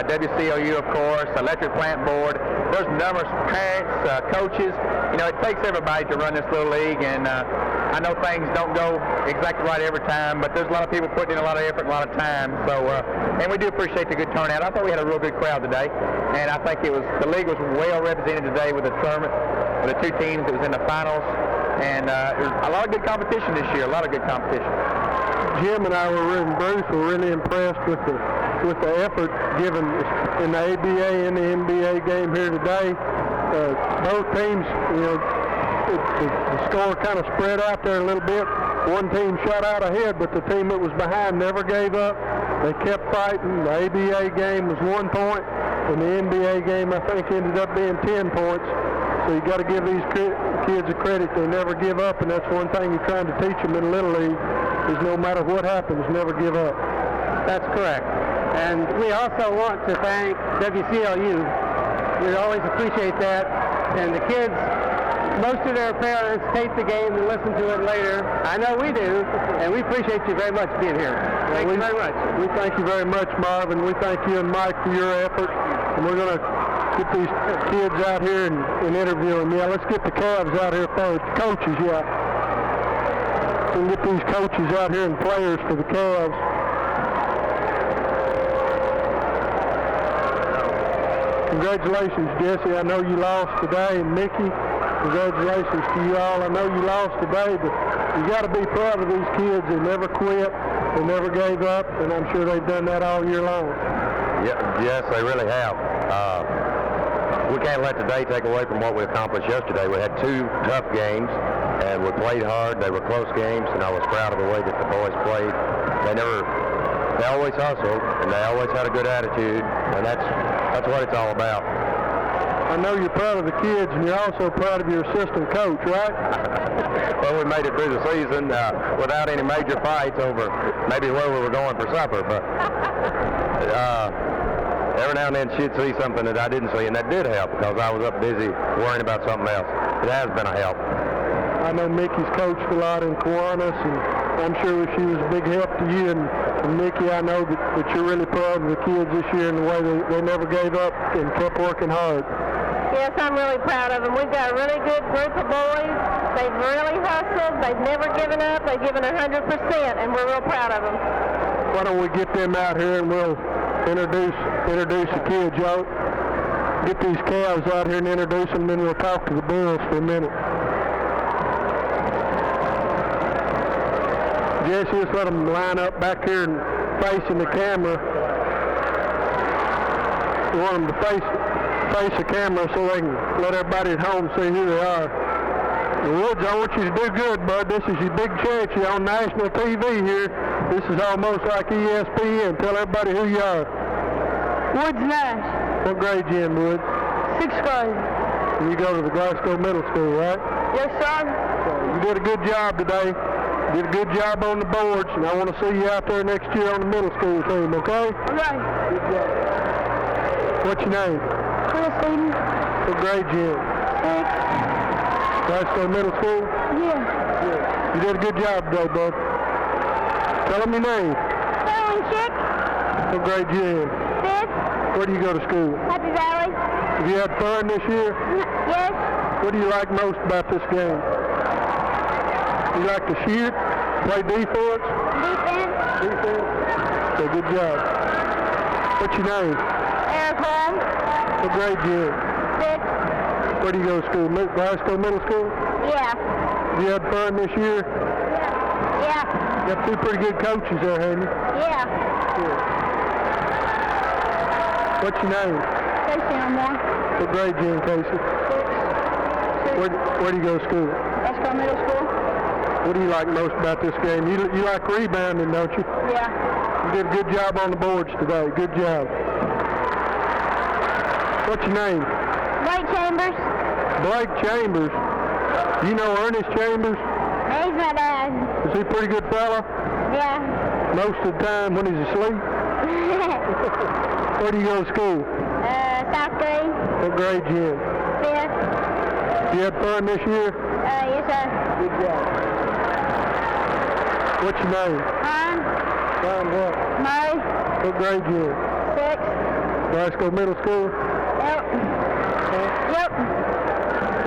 WCOU, of course, Electric Plant Board. There's numerous parents, coaches. You know, it takes everybody to run this little league, and I know things don't go exactly right every time, but there's a lot of people putting in a lot of effort and a lot of time. So, and we do appreciate the good turnout. I thought we had a real good crowd today, and I think the league was well represented today with the tournament, with the 2 teams that was in the finals, and there's a lot of good competition this year. A lot of good competition. Jim and I and Bruce were really impressed with the effort given in the ABA and the NBA game here today. Both teams, you know, the score kind of spread out there a little bit. One team shot out ahead, but the team that was behind never gave up. They kept fighting. The ABA game was 1 point, and the NBA game, I think, ended up being 10 points. So you got to give these kids a credit. They never give up, and that's one thing you're trying to teach them in Little League is no matter what happens, never give up. That's correct. And we also want to thank WCLU. We always appreciate that. And the kids, most of their parents tape the game and listen to it later. I know we do, and we appreciate you very much being here. Thank you very much. We thank you very much, Marvin. We thank you and Mike for your effort. And we're going to get these kids out here and interview them. Yeah, let's get the Cavs out here first. The coaches, yeah. We'll get these coaches out here and players for the Cavs. Congratulations, Jesse. I know you lost today. And Mickey, congratulations to you all. I know you lost today, but you got to be proud of these kids. They never quit. They never gave up, and I'm sure they've done that all year long. Yes, they really have. We can't let today take away from what we accomplished yesterday. We had 2 tough games, and we played hard. They were close games, and I was proud of the way that the boys played. They always hustled, and they always had a good attitude, and that's what it's all about. I know you're proud of the kids, and you're also proud of your assistant coach, right? Well, we made it through the season without any major fights over maybe where we were going for supper, but every now and then she'd see something that I didn't see, and that did help because I was up busy worrying about something else. It has been a help. I know Mickey's coached a lot in Kiwanis, and I'm sure she was a big help to you. And Mickey, I know that you're really proud of the kids this year and the way they never gave up and kept working hard. Yes, I'm really proud of them. We've got a really good group of boys. They've really hustled. They've never given up. They've given 100%, and we're real proud of them. Why don't we get them out here and we'll introduce the kids, y'all. Get these Cavs out here and introduce them, then we'll talk to the Bulls for a minute. Jesse, just let them line up back here and facing the camera. We want them to face the camera so they can let everybody at home see who they are. Woods, I want you to do good, bud. This is your big chance. You're on national TV here. This is almost like ESPN. Tell everybody who you are. Woods Nash. What grade you in, Woods? 6th grade. And you go to the Glasgow Middle School, right? Yes, sir. You did a good job today. Did a good job on the boards, and I want to see you out there next year on the middle school team, okay? All right. Good job. What's your name? Christine. What grade you in? 6th. Glasgow Middle School? Yeah. You did a good job today, bud. Tell them your name. Carolyn Chick. What grade you in? 5th. Where do you go to school? Happy Valley. Have you had fun this year? Yes. What do you like most about this game? You like to shoot? Play defense? Defense. So good job. What's your name? Eric Holmes. What grade you in? 6. Where do you go to school? Glasgow Middle School? Yeah. You had fun this year? Yeah. You have 2 pretty good coaches there, haven't you? Yeah. Good. What's your name? Casey Elmore. What grade you in, Casey? 6. Where do you go to school? Glasgow Middle School. What do you like most about this game? You like rebounding, don't you? Yeah. You did a good job on the boards today. Good job. What's your name? Blake Chambers. Blake Chambers. You know Ernest Chambers? He's my dad. Is he a pretty good fella? Yeah. Most of the time when he's asleep? Where do you go to school? South grade. What grade you in? 5th. You had fun this year? Yes, sir. Good job. What's your name? Ron. Ron what? Murray. What grade you in? 6. Glasgow Middle School? Yep. Yep.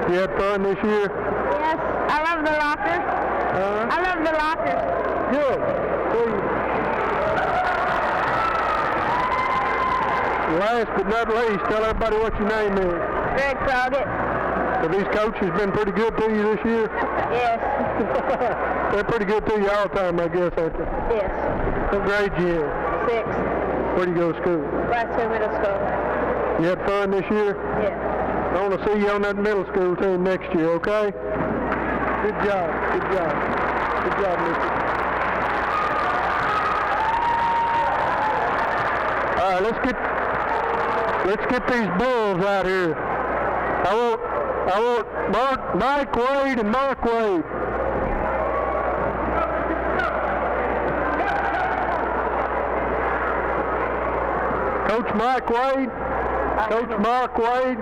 You had fun this year? Yes. I love the lockers. I love the lockers. Good. Last but not least, tell everybody what your name is. Greg Crockett. Have these coaches been pretty good to you this year? Yes. They're pretty good to you all the time, I guess, aren't they? Yes. What grade you in? 6. Where do you go to school? Glasgow Middle School. You had fun this year? Yeah. I want to see you on that middle school team next year, okay? Good job. Good job. Good job, Missy. All right, let's get these Bulls out here. I want Mike Wade and Mark Wade. Coach Mike Wade, Coach Mark Wade.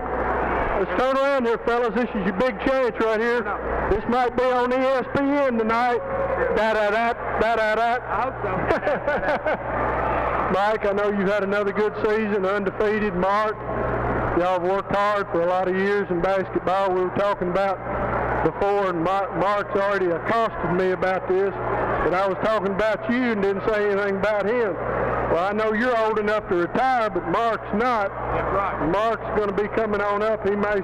Let's turn around here, fellas. This is your big chance right here. This might be on ESPN tonight. Da-da-da. I hope so. Mike, I know you've had another good season, undefeated. Mark, y'all have worked hard for a lot of years in basketball. We were talking about before, and Mark's already accosted me about this, but I was talking about you and didn't say anything about him. Well, I know you're old enough to retire, but Mark's not. That's right. Mark's going to be coming on up. He may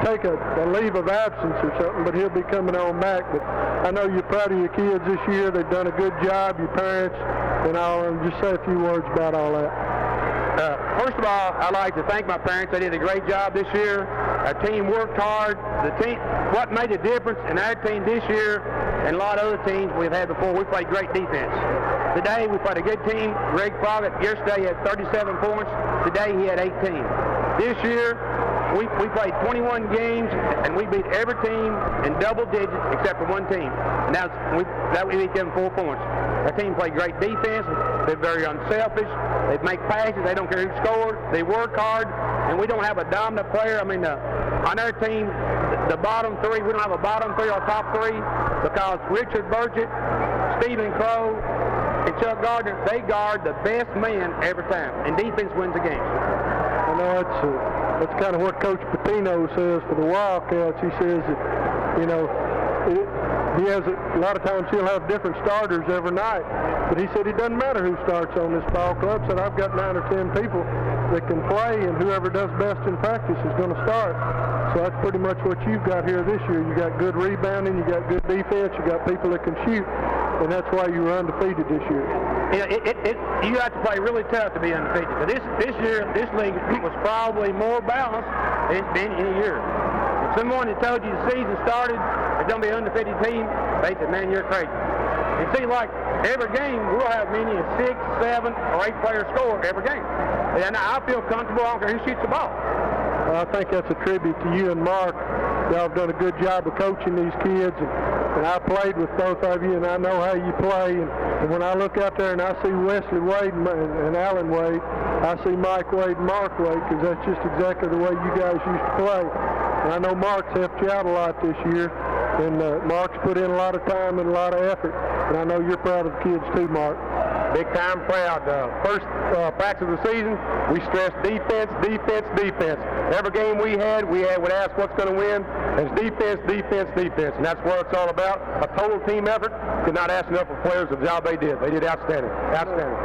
take a leave of absence or something, but he'll be coming on back. But I know you're proud of your kids this year. They've done a good job, your parents, and I'll just say a few words about all that. First of all, I'd like to thank my parents. They did a great job this year. Our team worked hard. What made the difference in our team this year and a lot of other teams we've had before, we played great defense. Today, we played a good team. Greg Foggett, yesterday, had 37 points. Today, he had 18. This year, we played 21 games, and we beat every team in double digits except for one team. And that we beat them 4 points. Our team played great defense. They're very unselfish. They make passes. They don't care who scores. They work hard, and we don't have a dominant player. I mean, on our team, the bottom 3, we don't have a bottom 3 or top 3 because Richard Burgett, Stephen Crow, and Chuck Gardner, they guard the best man every time, and defense wins the game. I know that's kind of what Coach Patino says for the Wildcats. He says that, you know, he has a lot of times he'll have different starters every night, but he said it doesn't matter who starts on this ball club. Said I've got 9 or 10 people that can play, and whoever does best in practice is going to start. So that's pretty much what you've got here this year. You got good rebounding, you got good defense, you got people that can shoot, and that's why you were undefeated this year. You have to play really tough to be undefeated. But this year, this league was probably more balanced than it's been any year. If someone had told you the season started, there's going to be an undefeated team, they said, man, you're crazy. You see, like every game, we'll have many as 6, 7, or 8 players score every game. And I feel comfortable. I don't care who shoots the ball. I think that's a tribute to you and Mark. Y'all have done a good job of coaching these kids, and I played with both of you, and I know how you play. And when I look out there and I see Wesley Wade and Alan Wade, I see Mike Wade and Mark Wade, because that's just exactly the way you guys used to play. And I know Mark's helped you out a lot this year, and Mark's put in a lot of time and a lot of effort, and I know you're proud of the kids too, Mark. Big time proud. First practice of the season, we stressed defense, defense, defense. Every game we would ask what's going to win. It's defense, defense, defense, and that's what it's all about. A total team effort. Could not ask enough of players the job they did. They did outstanding. Outstanding.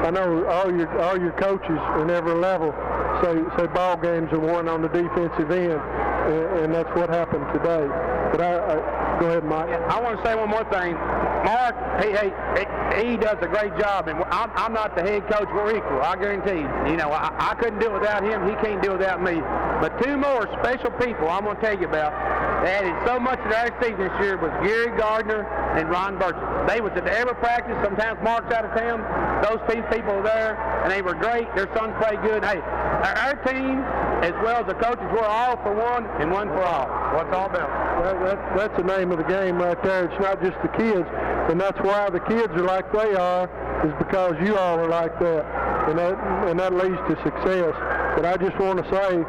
I know all your coaches in every level say ball games are won on the defensive end, and that's what happened today. But go ahead, Mike. I want to say one more thing. Mark, he does a great job, and I'm not the head coach. We're equal, I guarantee you. You know, I couldn't do it without him. He can't do it without me. But two more special people I'm going to tell you about that added so much to our season this year was Gary Gardner and Ron Burchett. They was at every practice. Sometimes Mark's out of town. Those two people were there, and they were great. Their sons played good. Hey, our team, as well as the coaches, we're all for one and one for all. What's all about? That's the name of the game right there. It's not just the kids, and that's why the kids are like they are, is because you all are like that, and that leads to success. But I just want to say,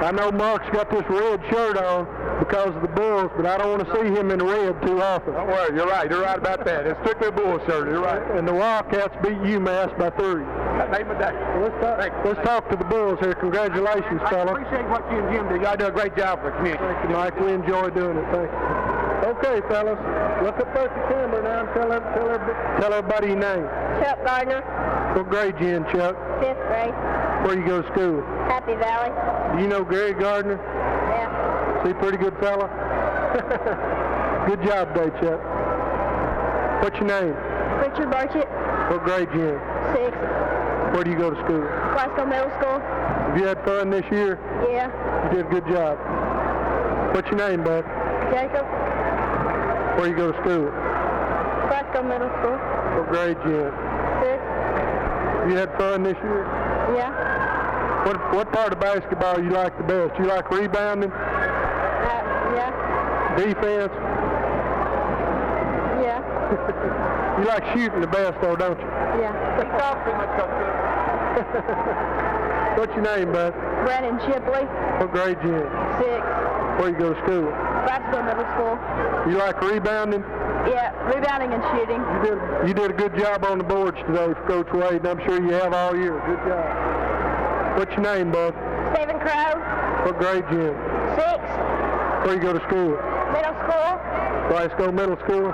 I know Mark's got this red shirt on because of the Bulls, but I don't want to see him in red too often. Don't worry, you're right. You're right about that. It's strictly a Bulls shirt. You're right. And the Wildcats beat UMass by 3. Name of day. Let's talk to the Bulls here. Congratulations, fella. I appreciate what you and Jim do. Y'all do a great job for the community. Thank you, Mike. We enjoy doing it. Thank you. Okay, fellas. Look up at the camera now and tell everybody your name. Chuck Gardner. What grade you in, Chuck? 5th grade. Where you go to school? Happy Valley. Do you know Gary Gardner? Yeah. Is he a pretty good fella? Good job today, Chuck. What's your name? Richard Burchett. What grade you in? 6th. Where do you go to school? Glasgow Middle School. Have you had fun this year? Yeah. You did a good job. What's your name, bud? Jacob. Where you go to school? Glasgow Middle School. What grade you in? 6th. Have you had fun this year? Yeah. What part of basketball you like the best? You like rebounding? Yeah. Defense? Yeah. You like shooting the best, though, don't you? Yeah. What's your name, bud? Brandon Shipley. What grade you in? 6th. Where you go to school? Glasgow Middle School. You like rebounding? Yeah, rebounding and shooting. You did a good job on the boards today for Coach Wade, and I'm sure you have all year. Good job. What's your name, bud? Stephen Crow. What grade you in? 6th. Where you go to school? Middle school. Glasgow Middle School.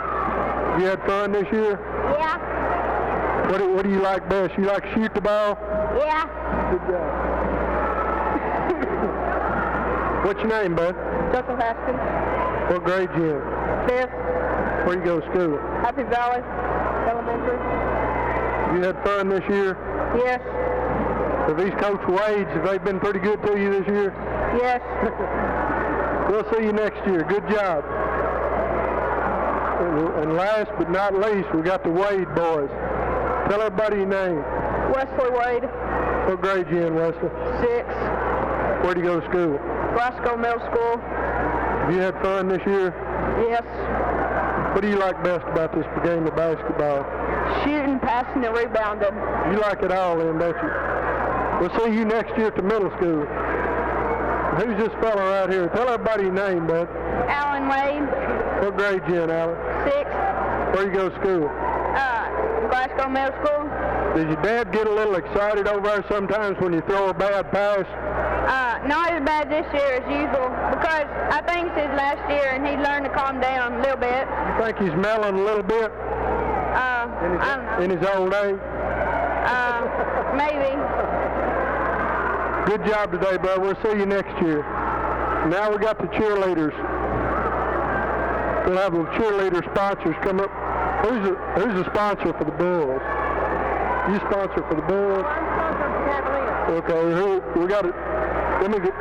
You had fun this year? Yeah. What do you like best? You like to shoot the ball? Yeah. Good job. What's your name, bud? Joseph Haskins. What grade you in? 5th. Where you go to school? Happy Valley Elementary. You had fun this year? Yes. Have these Coach Wades, have they been pretty good to you this year? Yes. We'll see you next year. Good job. And last but not least, we got the Wade boys. Tell everybody your name. Wesley Wade. What grade you in, Wesley? 6th. Where do you go to school? Glasgow Middle School. Have you had fun this year? Yes. What do you like best about this game of basketball? Shooting, passing, and rebounding. You like it all then, don't you? We'll see you next year at the middle school. Who's this fella right here? Tell everybody your name, bud. Alan Wade. What grade you in, Alan? 6th. Where you go to school? Glasgow Middle School. Does your dad get a little excited over there sometimes when you throw a bad pass? Not as bad this year as usual, because I think it's his last year and he learned to calm down a little bit. You think he's mellowing a little bit? I don't know. In his old age? Maybe. Good job today, bud. We'll see you next year. Now we got the cheerleaders. We'll have the cheerleader sponsors come up. Who's the sponsor for the Bulls? You sponsor for the Bulls? I'm sponsor for the Cavaliers. Okay, we got it. Let me get.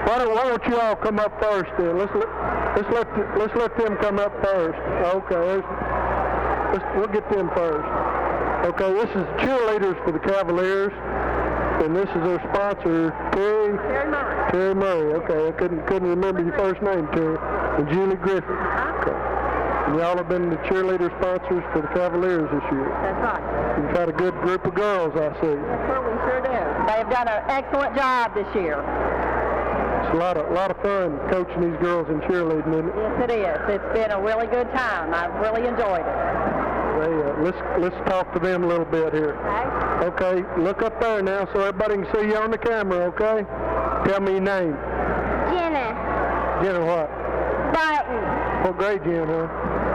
Why don't you all come up first then? Let's let them come up first. Okay, we'll get them first. Okay, this is cheerleaders for the Cavaliers, and this is their sponsor, Terry Murray. Terry Murray. Okay, I couldn't remember your first name, Terry. And Julie Griffin. Okay. And y'all have been the cheerleader sponsors for the Cavaliers this year. That's right. You've had a good group of girls, I see. That's what we sure do. They have done an excellent job this year. It's a lot of fun coaching these girls in cheerleading, isn't it? Yes, it is. It's been a really good time. I've really enjoyed it. Let's talk to them a little bit here. Okay, look up there now so everybody can see you on the camera, okay? Tell me your name. Jenna. Jenna what? Barton. What grade you in, huh?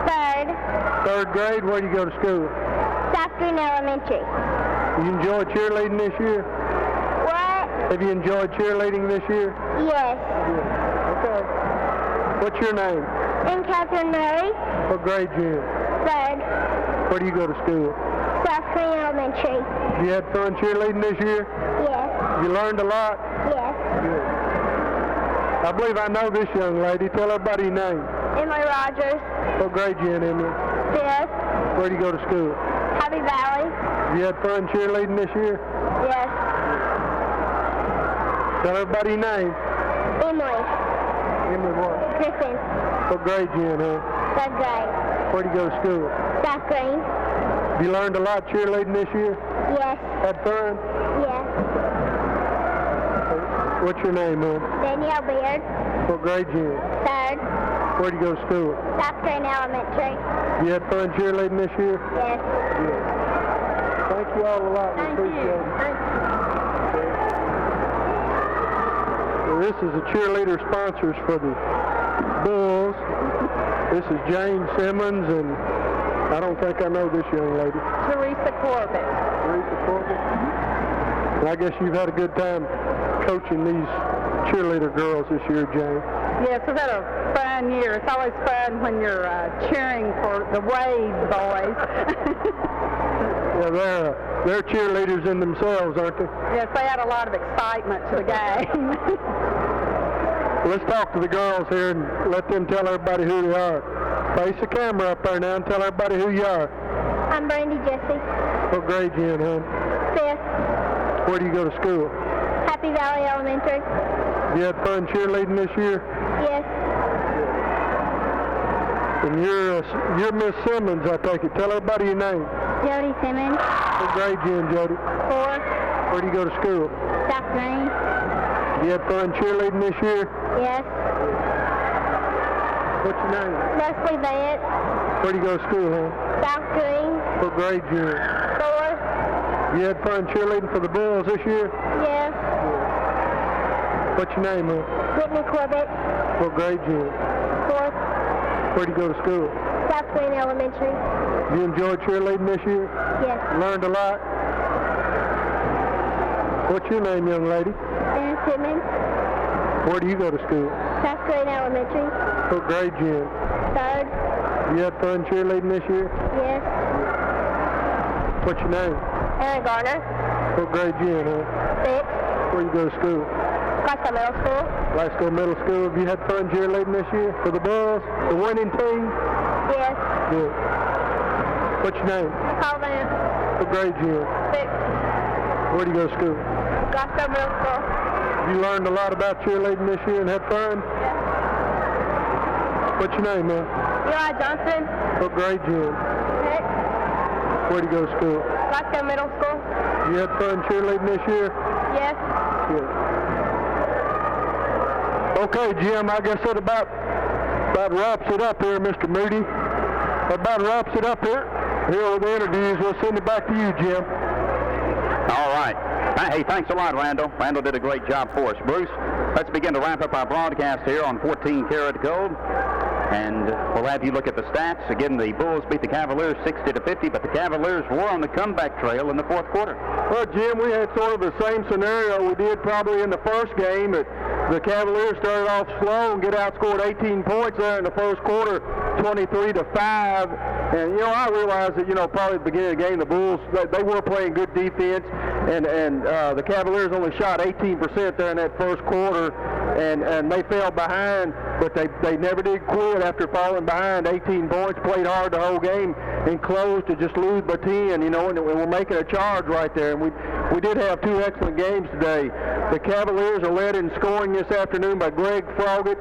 Third. Third grade? Where do you go to school? South Green Elementary. You enjoyed cheerleading this year? What? Have you enjoyed cheerleading this year? Yes. Yeah. Okay. What's your name? And Catherine Murray. What grade you in? Third. Where do you go to school? South Green Elementary. You had fun cheerleading this year? Yes. You learned a lot? Yes. Good. I believe I know this young lady. Tell everybody your name. Emily Rogers. What grade you in, Emily? Fifth. Where do you go to school? Happy Valley. You had fun cheerleading this year? Yes. Tell everybody your name. Emily. Emily what? Griffin. What grade you in, huh? Third grade. Where do you go to school? South Green. You learned a lot cheerleading this year? Yes. Had fun? Yes. What's your name, huh? Danielle Beard. What grade you in? Third. Where do you go to school? South Green Elementary. You had fun cheerleading this year? Yes. Good. Thank you all a lot. We appreciate it. Thank you. Well, this is the cheerleader sponsors for the Bulls. This is Jane Simmons, and I don't think I know this young lady. Teresa Corbett. Teresa Corbett? And I guess you've had a good time coaching these cheerleader girls this year, Jane. Yes, we've had a fun year. It's always fun when you're cheering for the Wade boys. Yeah, they're cheerleaders in themselves, aren't they? Yes, they add a lot of excitement to the game. Let's talk to the girls here and let them tell everybody who they are. Face the camera up there now and tell everybody who you are. I'm Brandy Jesse. What grade you in, hon? Fifth. Where do you go to school? Happy Valley Elementary. You had fun cheerleading this year? Yes. And you're Miss Simmons, I take it. Tell everybody your name. Jody Simmons. What grade you in, Jody? Fourth. Where do you go to school? South Green. You had fun cheerleading this year? Yes. What's your name? Leslie Vance. Where do you go to school, huh? South Green. What grade you in? Fourth. You had fun cheerleading for the Bulls this year? Yes. What's your name, huh? Whitney Corbett. What grade you in? Fourth. Where do you go to school? South Green Elementary. You enjoyed cheerleading this year? Yes. Learned a lot? What's your name, young lady? Ann Simmons. Where do you go to school? South Green Elementary. What grade you in? Third. You had fun cheerleading this year? Yes. What's your name? Aaron Garner. What grade you in, huh? Sixth. Where you go to school? Glasgow Middle School. Glasgow Middle School. Have you had fun cheerleading this year for the Bulls? The winning team? Yes. Good. What's your name? Paul Vance. What grade you in? Sixth. Where do you go to school? Glasgow Middle School. You learned a lot about cheerleading this year and had fun? Yes. What's your name, man? Eli Johnson. What grade you in? Sixth. Where do you go to school? Glasgow Middle School. You had fun cheerleading this year? Yes. Good. Okay, Jim, I guess that about wraps it up here, Mr. Moody. About wraps it up here with the interviews. We'll send it back to you, Jim. All right. Hey, thanks a lot, Randall. Randall did a great job for us. Bruce, let's begin to wrap up our broadcast here on 14 Karat Gold. And we'll have you look at the stats. Again, the Bulls beat the Cavaliers 60-50, but the Cavaliers were on the comeback trail in the fourth quarter. Well, Jim, we had sort of the same scenario we did probably in the first game. The Cavaliers started off slow and get outscored 18 points there in the first quarter, 23-5. And, I realized that, probably at the beginning of the game, the Bulls, they were playing good defense. And the Cavaliers only shot 18% there in that first quarter. And they fell behind, but they never did quit after falling behind 18 points, played hard the whole game, and closed to just lose by 10, and we're making a charge right there. And we did have two excellent games today. The Cavaliers are led in scoring this afternoon by Greg Froggett.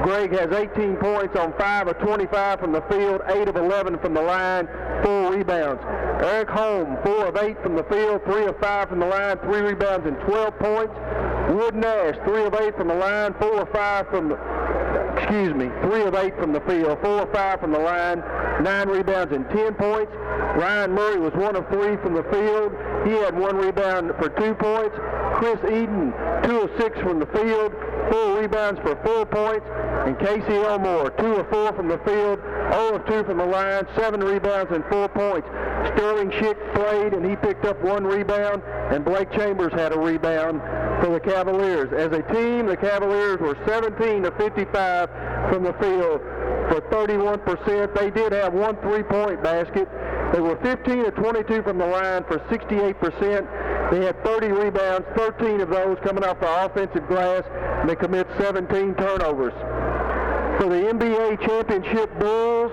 Greg has 18 points on 5 of 25 from the field, 8 of 11 from the line, 4 rebounds. Eric Holm, 4 of 8 from the field, 3 of 5 from the line, 3 rebounds and 12 points. Wood Nash, 3 of 8 from the line, 3 of 8 from the field, 4 of 5 from the line, 9 rebounds and 10 points. Ryan Murray was 1 of 3 from the field. He had 1 rebound for 2 points. Chris Eden, 2 of 6 from the field, 4 rebounds for 4 points. And Casey Elmore, 2 of 4 from the field, 0 of 2 from the line, 7 rebounds and 4 points. Sterling Schick played, and he picked up 1 rebound, and Blake Chambers had a rebound for the Cavaliers. As a team, the Cavaliers were 17 of 55 from the field for 31%. They did have 1 3-point basket. They were 15 of 22 from the line for 68%. They had 30 rebounds, 13 of those coming off the offensive glass, and they commit 17 turnovers. For the NBA Championship Bulls,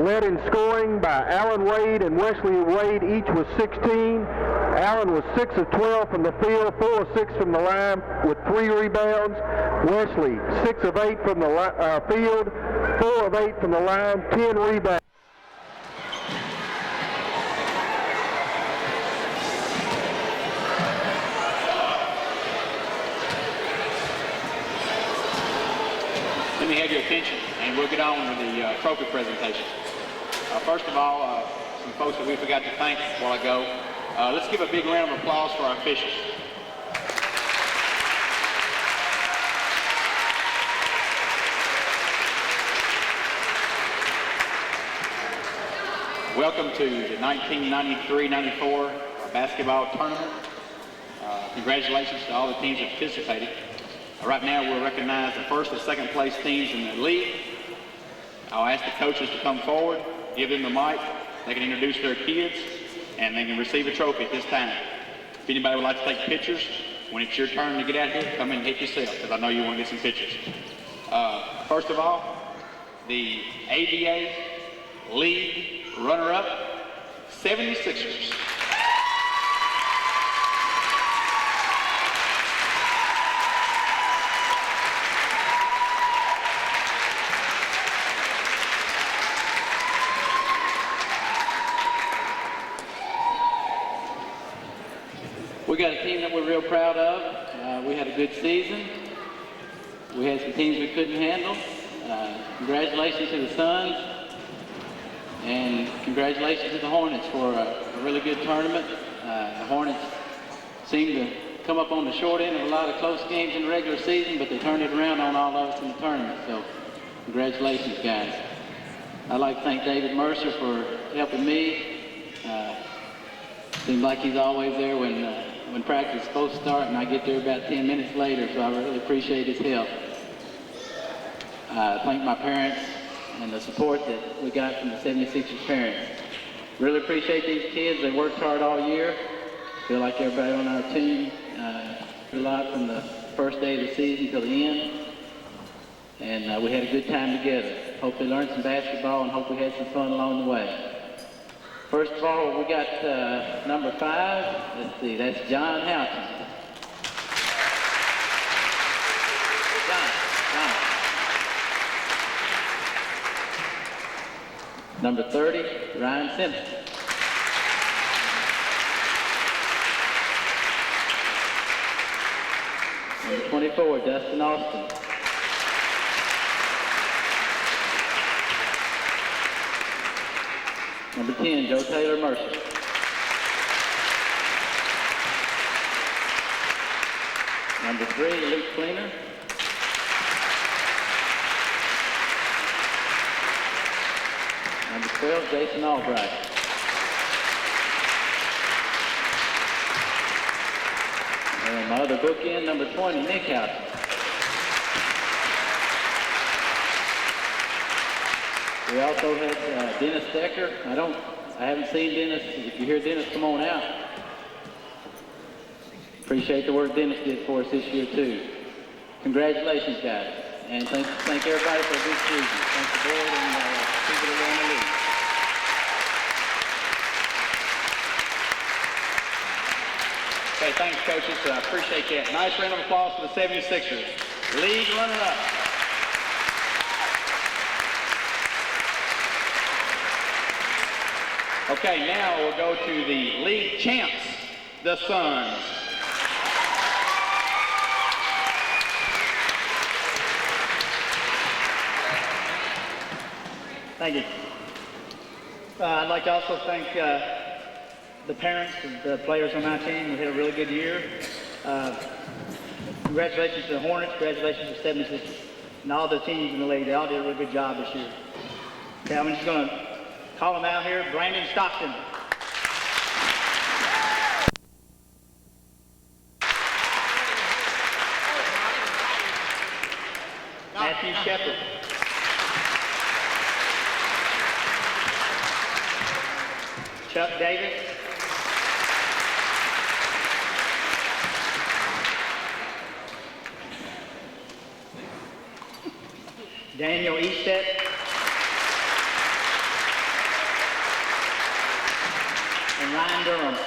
led in scoring by Allen Wade and Wesley Wade, each was 16. Allen was 6 of 12 from the field, 4 of 6 from the line with 3 rebounds. Wesley, 6 of 8 from the field, 4 of 8 from the line, 10 rebounds. Let me have your attention, and we'll get on with the trophy presentation. First of all, some folks that we forgot to thank a while ago. Let's give a big round of applause for our officials. Welcome to the 1993-94 basketball tournament. Congratulations to all the teams that participated. Right now we'll recognize the first and second place teams in the league. I'll ask the coaches to come forward, give them the mic. They can introduce their kids, and they can receive a trophy at this time. If anybody would like to take pictures, when it's your turn to get out here, come and hit yourself, because I know you want to get some pictures. First of all, the ABA League runner-up, 76ers. We got a team that we're real proud of. We had a good season. We had some teams we couldn't handle. Congratulations to the Suns, and congratulations to the Hornets for a really good tournament. The Hornets seemed to come up on the short end of a lot of close games in the regular season, but they turned it around on all of us in the tournament. So congratulations, guys. I'd like to thank David Mercer for helping me. Seems like he's always there when practice is supposed to start, and I get there about 10 minutes later, so I really appreciate his help. I thank my parents and the support that we got from the 76ers parents. Really appreciate these kids. They worked hard all year. Feel like everybody on our team did a lot from the first day of the season till the end, and we had a good time together. Hope they learned some basketball, and hope we had some fun along the way. First of all, we got number 5. Let's see, that's John Houghton. John. Number 30, Ryan Simpson. Number 24, Dustin Austin. Number 10, Joe Taylor Mercer. Number 3, Luke Cleaner. Number 12, Jason Albright. And my other bookend, number 20, Nick Houghton. We also had Dennis Decker. I haven't seen Dennis. If you hear Dennis, come on out. Appreciate the work Dennis did for us this year too. Congratulations, guys, and thank everybody for a good season. Thank the board and people that are in the league. Okay, thanks, coaches. I appreciate that. Nice round of applause for the 76ers. League runner-up. Okay, now we'll go to the league champs, the Suns. Thank you. I'd like to also thank the parents of the players on my team. We had a really good year. Congratulations to the Hornets, congratulations to 76, and all the teams in the league. They all did a really good job this year. Okay, I'm just going to call them out here. Brandon Stockton. Matthew Shepard. Chuck Davis. Daniel Eastet. And Ryan Durham.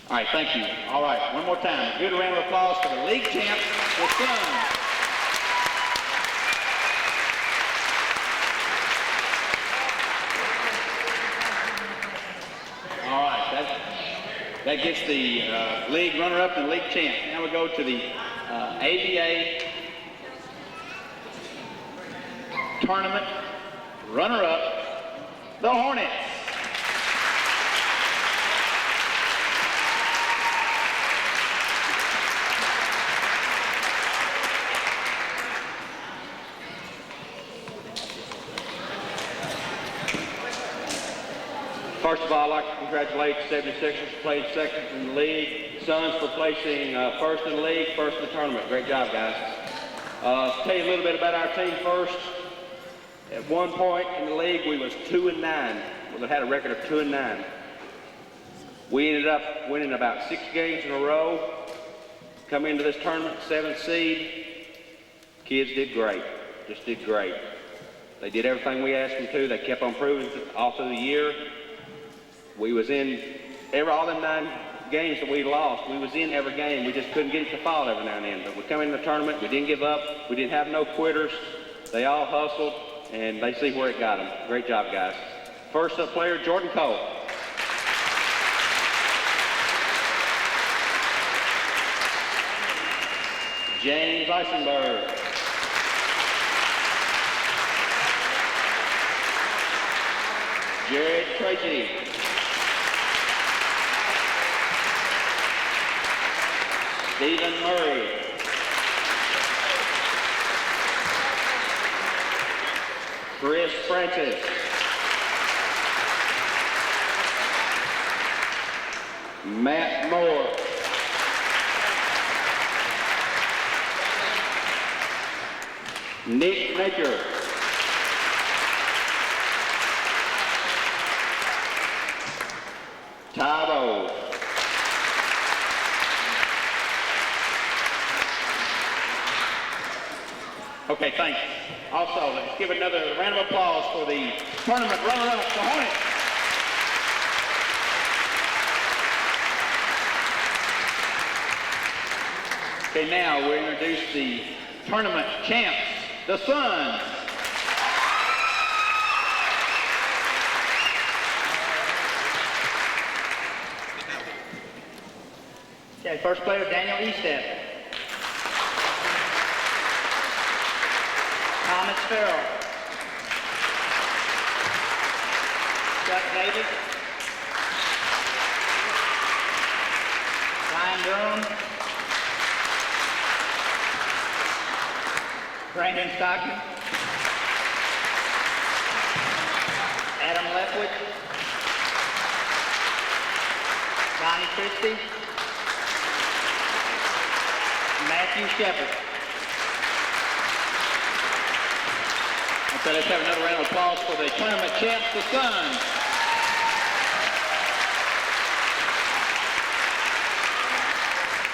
All right, thank you. All right, one more time. A good round of applause for the league champs, the Suns. All right, that gets the league runner-up and league champ. Now we go to the ABA tournament runner-up, the Hornets. First of all, I'd like to congratulate the 76ers for playing second in the league, Suns for placing first in the league, first in the tournament. Great job, guys. To tell you a little bit about our team first, at one point in the league, we was 2-9. We had a record of 2-9. We ended up winning about 6 games in a row. Come into this tournament, 7th seed. Kids did great, just did great. They did everything we asked them to. They kept on proving all through the year. We was in all them 9 games that we lost. We was in every game. We just couldn't get it to fall every now and then. But we come in the tournament. We didn't give up. We didn't have no quitters. They all hustled, and they see where it got them. Great job, guys. First up player, Jordan Cole. James Eisenberg. Jared Tracy. Stephen Murray. Chris Francis. Matt Moore. Nick Napier. Tybo. Okay, thanks. Also, let's give another round of applause for the tournament runner-up, the Hornets. Okay, now we introduce the tournament champs, the Suns. Okay, first player, Daniel Eastet. Thomas Farrell. Chuck Davis. Ryan Durham. Brandon Stockton. Adam Leftwich. Donnie Christie. Matthew Shepard. So let's have another round of applause for the tournament champs, the Suns.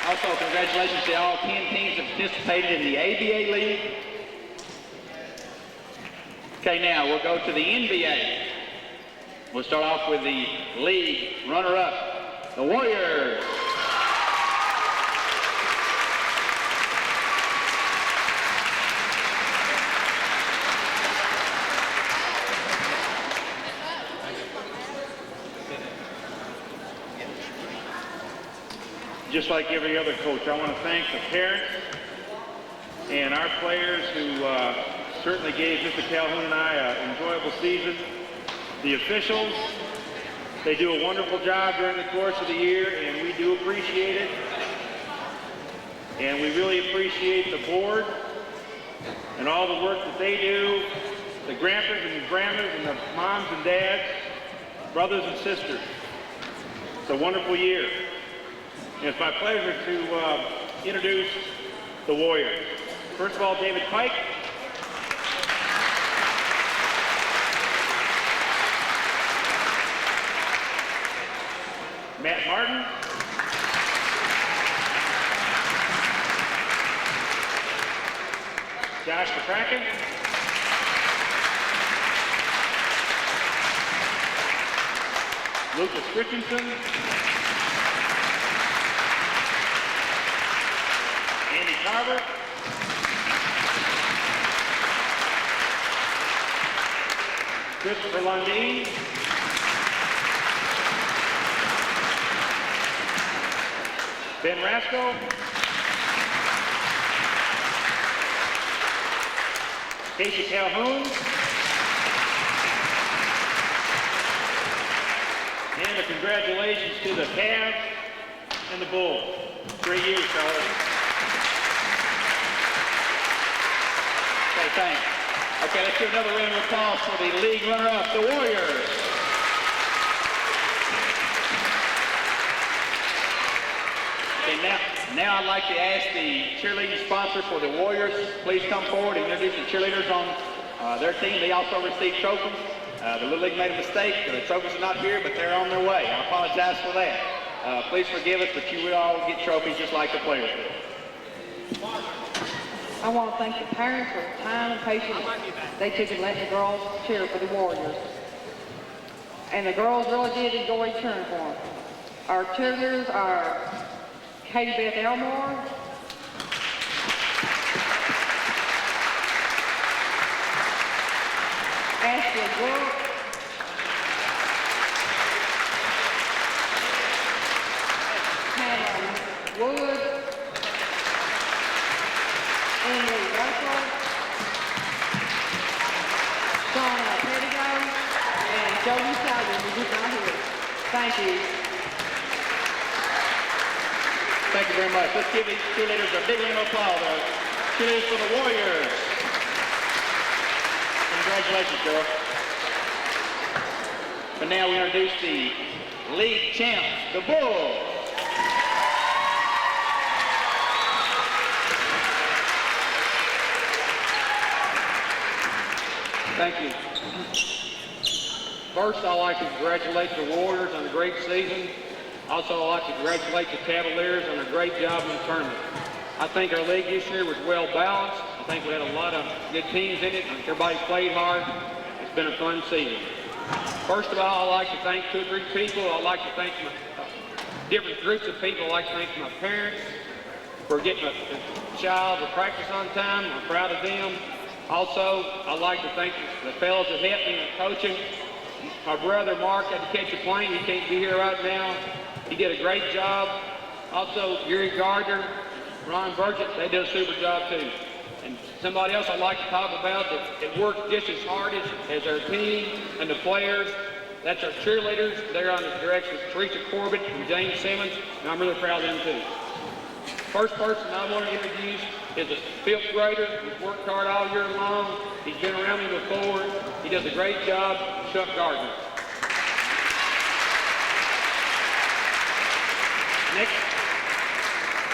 Also, congratulations to all 10 teams that participated in the ABA League. Okay, now we'll go to the NBA. We'll start off with the league runner-up, the Warriors. just like every other coach, I want to thank the parents and our players who certainly gave Mr. Calhoun and I an enjoyable season. The officials, they do a wonderful job during the course of the year, and we do appreciate it. And we really appreciate the board and all the work that they do, the grandpas and the grandmas and the moms and dads, brothers and sisters. It's a wonderful year. And it's my pleasure to introduce the Warriors. First of all, David Pike. Matt Martin. Josh McCracken. Lucas Christensen. Andy Carver. Christopher Lundeen. Ben Rasco. Casey Calhoun. And a congratulations to the Cavs and the Bulls. Great years, fellas. Okay, thanks. Okay, let's give another round of applause for the league runner-up, the Warriors. Okay, now I'd like to ask the cheerleading sponsor for the Warriors, please come forward and introduce the cheerleaders on their team. They also received trophies. The Little League made a mistake. The trophies are not here, but they're on their way. I apologize for that. Please forgive us, but you will all get trophies just like the players did. I want to thank the parents for the time and patience they took in letting the girls cheer for the Warriors. And the girls really did enjoy cheering for them. Our cheerleaders are Katie Beth Elmore, Ashley Brooke, Hannah Wood, Emily Russell, Shauna Pettigo, and Jody Salvin, who is not here. Thank you. Thank you very much. Let's give these cheerleaders a big round of applause. Cheerleaders for the Warriors. Congratulations, girl. But now we introduce the league champs, the Bulls. Thank you. First, I'd like to congratulate the Warriors on a great season. Also, I'd like to congratulate the Cavaliers on a great job in the tournament. I think our league this year was well balanced. I think we had a lot of good teams in it. Everybody played hard. It's been a fun season. First of all, I'd like to thank 2 or 3 people. I'd like to thank my different groups of people. I'd like to thank my parents for getting a child to practice on time. I'm proud of them. Also, I'd like to thank the fellows that helped me in coaching. My brother Mark had to catch a plane. He can't be here right now. He did a great job. Also, Gary Gardner, Ron Burgett, they did a super job too. And somebody else I'd like to talk about that worked just as hard as our team and the players. That's our cheerleaders. They're on the direction of Teresa Corbett and James Simmons, and I'm really proud of them too. First person I want to introduce is a 5th grader. He's worked hard all year long. He's been around me before. He does a great job, Chuck Gardner.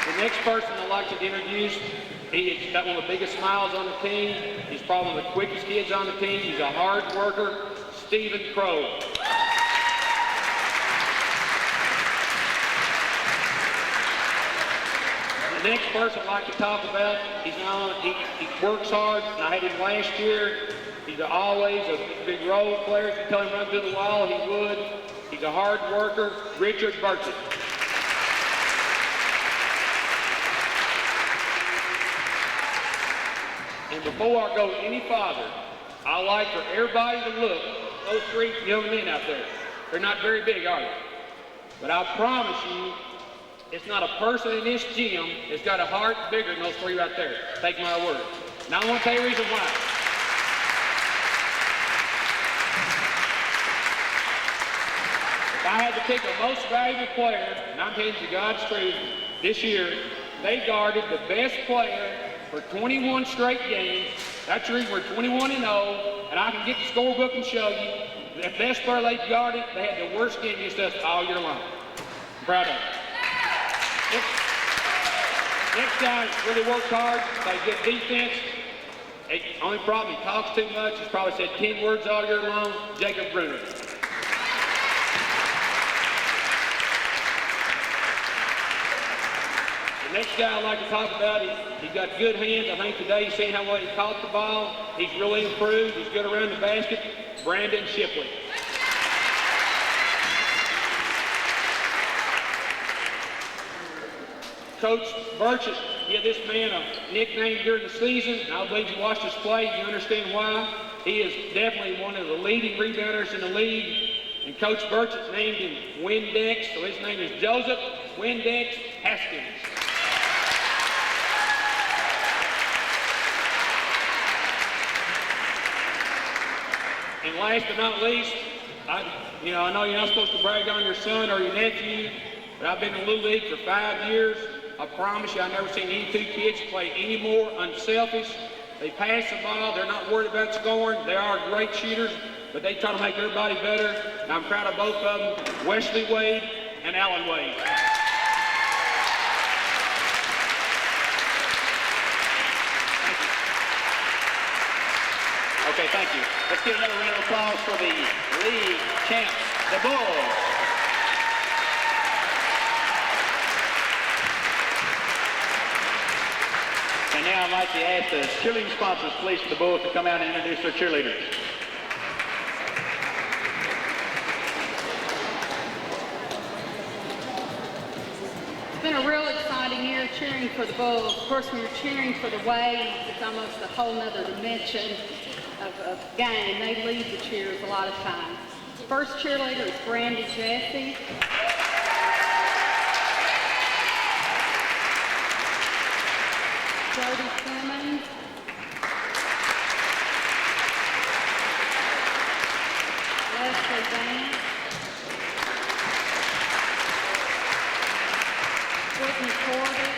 The next person I'd like to introduce, he's got one of the biggest smiles on the team. He's probably one of the quickest kids on the team. He's a hard worker, Stephen Crow. The next person I'd like to talk about, he works hard, and I had him last year. He's always a big role player. If you tell him run through the wall, he would. He's a hard worker, Richard Burchett. And before I go any farther, I'd like for everybody to look at those 3 young men out there. They're not very big, are they? But I promise you, It's not a person in this gym that's got a heart bigger than those three right there. Take my word. Now I want to tell you the reason why. If I had to pick a most valuable player, and I'm telling you God's truth, this year, they guarded the best player for 21 straight games. That's the reason we're 21-0, and I can get the scorebook and show you. The best player they guarded, they had the worst game against us all year long. I'm proud of them. Next guy really worked hard, played good defense. Only problem, he talks too much. He's probably said 10 words all year long. Jacob Bruner. The next guy I'd like to talk about, he's got good hands. I think today he's seen how well he caught the ball. He's really improved. He's good around the basket. Brandon Shipley. Coach Burchett, give this man a nickname during the season, and I believe you watched us play, you understand why. He is definitely one of the leading rebounders in the league, and Coach Burchett named him Windex, so his name is Joseph Windex Haskins. And last but not least, I know you're not supposed to brag on your son or your nephew, but I've been in the Little League for 5 years. I promise you, I've never seen any two kids play any more unselfish. They pass the ball. They're not worried about scoring. They are great shooters, but they try to make everybody better. And I'm proud of both of them, Wesley Wade and Alan Wade. Okay, thank you. Let's give another round of applause for the league champs, the Bulls. And now I'd like to ask the cheerleading sponsors, please, for the Bulls to come out and introduce their cheerleaders. It's been a real exciting year cheering for the Bulls. Of course, when you're cheering for the Waves, it's almost a whole nother dimension of game. They lead the cheers a lot of times. First cheerleader is Brandy Jesse. Jody Simmons. Leslie Vance. Whitney Corbett.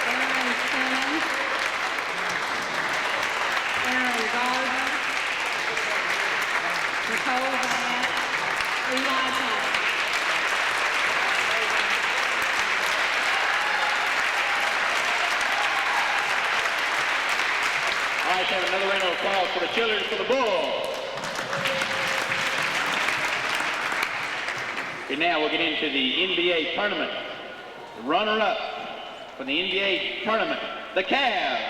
Aaron Simmons. Aaron Gardner. Nicole Vance. Eli Johnson. All right, have another round of applause for the cheerleaders for the Bulls. And now we'll get into the NBA tournament. The runner-up for the NBA tournament, the Cavs.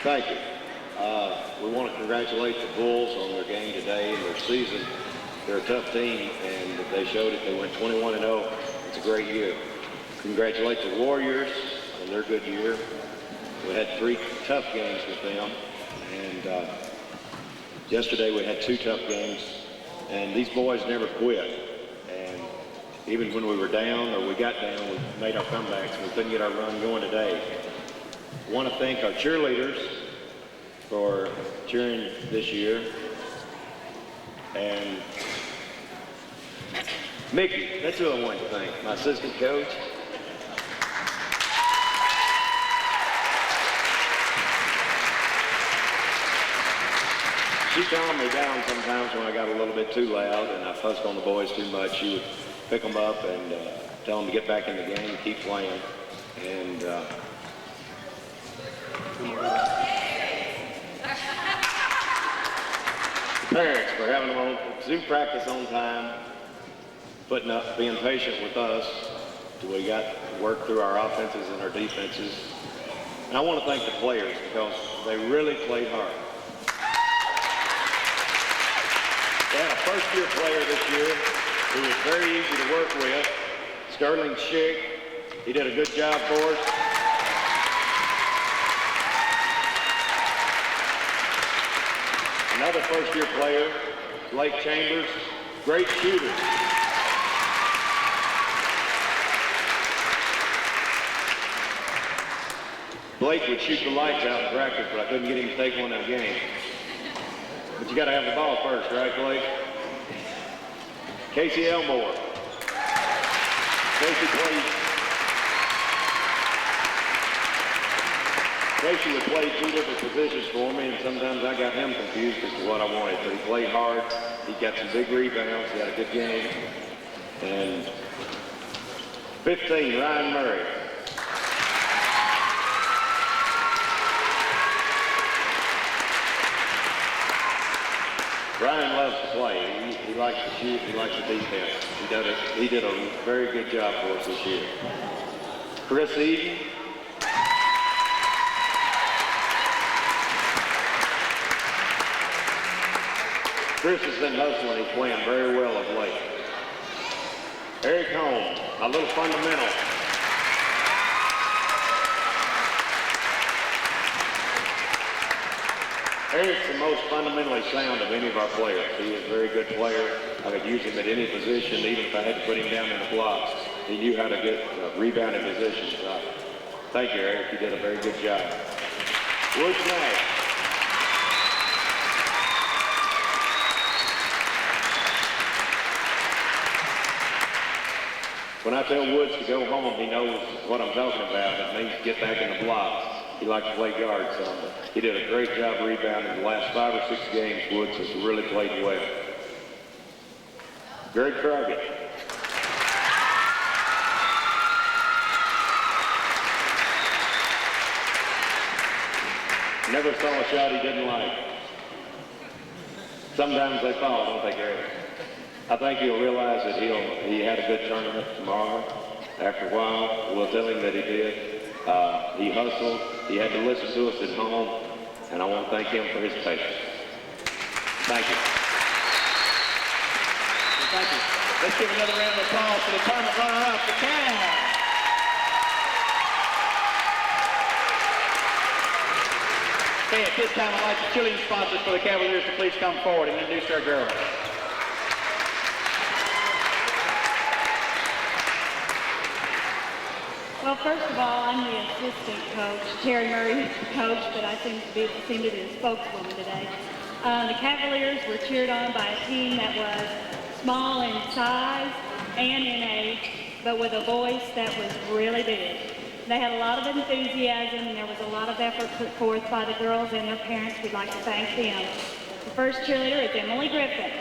Thank you. We want to congratulate the Bulls on their game today and their season. They're a tough team, and they showed it. They went 21-0. It's a great year. Congratulate the Warriors on their good year. We had 3 tough games with them, and yesterday we had 2 tough games, and these boys never quit. And even when we were down or we got down, we made our comebacks, and we couldn't get our run going today. I want to thank our cheerleaders for cheering this year. And Mickey, that's who I wanted to thank, my assistant coach. She calmed me down sometimes when I got a little bit too loud and I fussed on the boys too much. She would pick them up and tell them to get back in the game and keep playing. And parents for having them on Zoom practice on time, putting up, being patient with us till we got to work through our offenses and our defenses. And I want to thank the players because they really played hard. They had a first-year player this year who was very easy to work with, Sterling Schick. He did a good job for us. Another first-year player, Blake Chambers, great shooter. Blake would shoot the lights out in practice, but I couldn't get him to take one in a game. But you got to have the ball first, right, Blake? Casey Elmore. Casey would play two different positions for me, and sometimes I got him confused as to what I wanted. But he played hard. He got some big rebounds. He had a good game. And 15, Ryan Murray. Ryan loves to play. He likes to shoot. He likes the defense. He did a very good job for us this year. Chris Eden. Chris has been hustling. He's playing very well of late. Eric Holmes, a little fundamental. Eric's the most fundamentally sound of any of our players. He is a very good player. I could use him at any position, even if I had to put him down in the blocks. He knew how to get rebounded positions. Thank you, Eric. You did a very good job. Woods Nash. When I tell Woods to go home, he knows what I'm talking about. It means get back in the blocks. He likes to play guard some, but he did a great job rebounding. The last 5 or 6 games, Woods has really played well. Greg Crockett. Never saw a shot he didn't like. Sometimes they fall, don't they, Greg? I think he'll realize that he had a good tournament tomorrow. After a while, we'll tell him that he did. He hustled. He had to listen to us at home, and I want to thank him for his patience. Thank you. Thank you. Let's give another round of applause for the tournament runner-up, the Cavs. Okay, at this time, I'd like the cheerleading sponsors for the Cavaliers to please come forward and introduce their girls. Well, first of all, I'm the assistant coach. Terry Murray is the coach, but I seem to be the spokeswoman today. The Cavaliers were cheered on by a team that was small in size and in age, but with a voice that was really big. They had a lot of enthusiasm, and there was a lot of effort put forth by the girls and their parents. We'd like to thank them. The first cheerleader is Emily Griffin.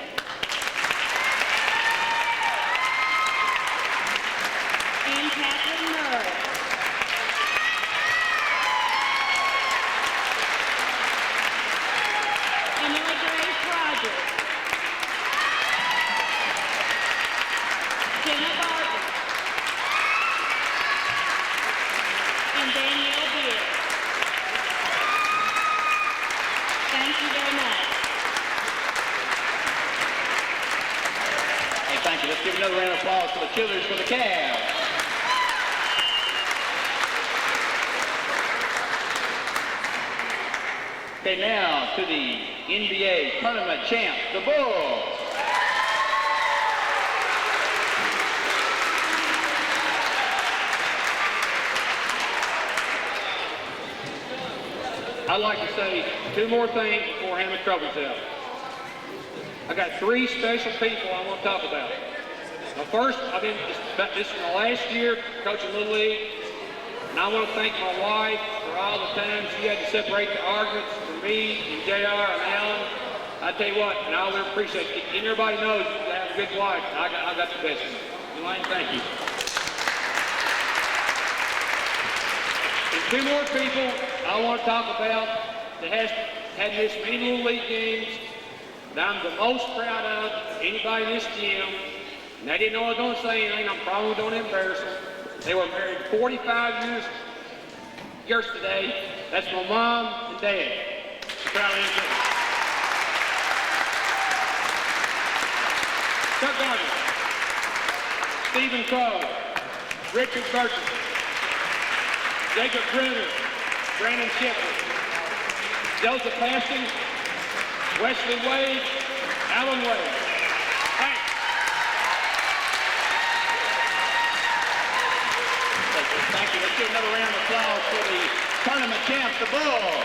And Catherine Murray. Emily Grace Rogers. Jenna Barber. And Danielle Beard. Thank you very much. Hey, thank you. Let's give another round of applause for the cheerleaders for the Cavs. Okay, now to the NBA tournament champ, the Bulls. I'd like to say 2 more things before I hand the trophies out. I got 3 special people I want to talk about. Now, first, I've been this is my last year coaching Little League, and I want to thank my wife for all the times she had to separate the arguments for me and JR and Alan. I tell you what, and I'll never appreciate it. And everybody knows you have a good wife. I got the best one. Elaine, thank you. There's 2 more people I want to talk about that had missed many Little League games that I'm the most proud of, anybody in this gym. And they didn't know I was going to say anything. I'm probably going to embarrass them. They were married 45 years yesterday. That's my mom and dad. I'm proud of them. Chuck Gardner, Stephen Crow, Richard Burton, Jacob Bruner, Brandon Shepard, Joseph Paston, Wesley Wade, Alan Wade. Thanks. Thank you. Let's give another round of applause for the tournament champs, the Bulls.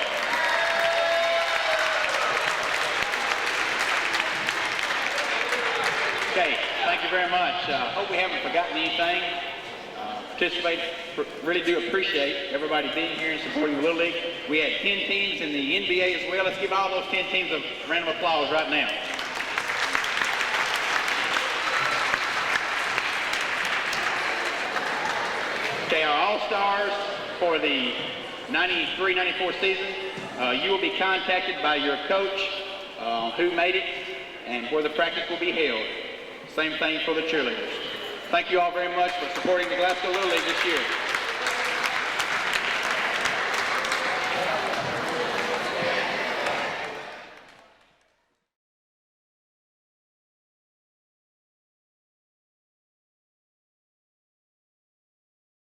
Okay, thank you very much. Hope we haven't forgotten anything. Really do appreciate everybody being here and supporting the Little League. We had 10 teams in the NBA as well. Let's give all those 10 teams a round of applause right now. Okay, our All-Stars for the 93-94 season, you will be contacted by your coach who made it and where the practice will be held. Same thing for the cheerleaders. Thank you all very much for supporting the Glasgow Little League this year.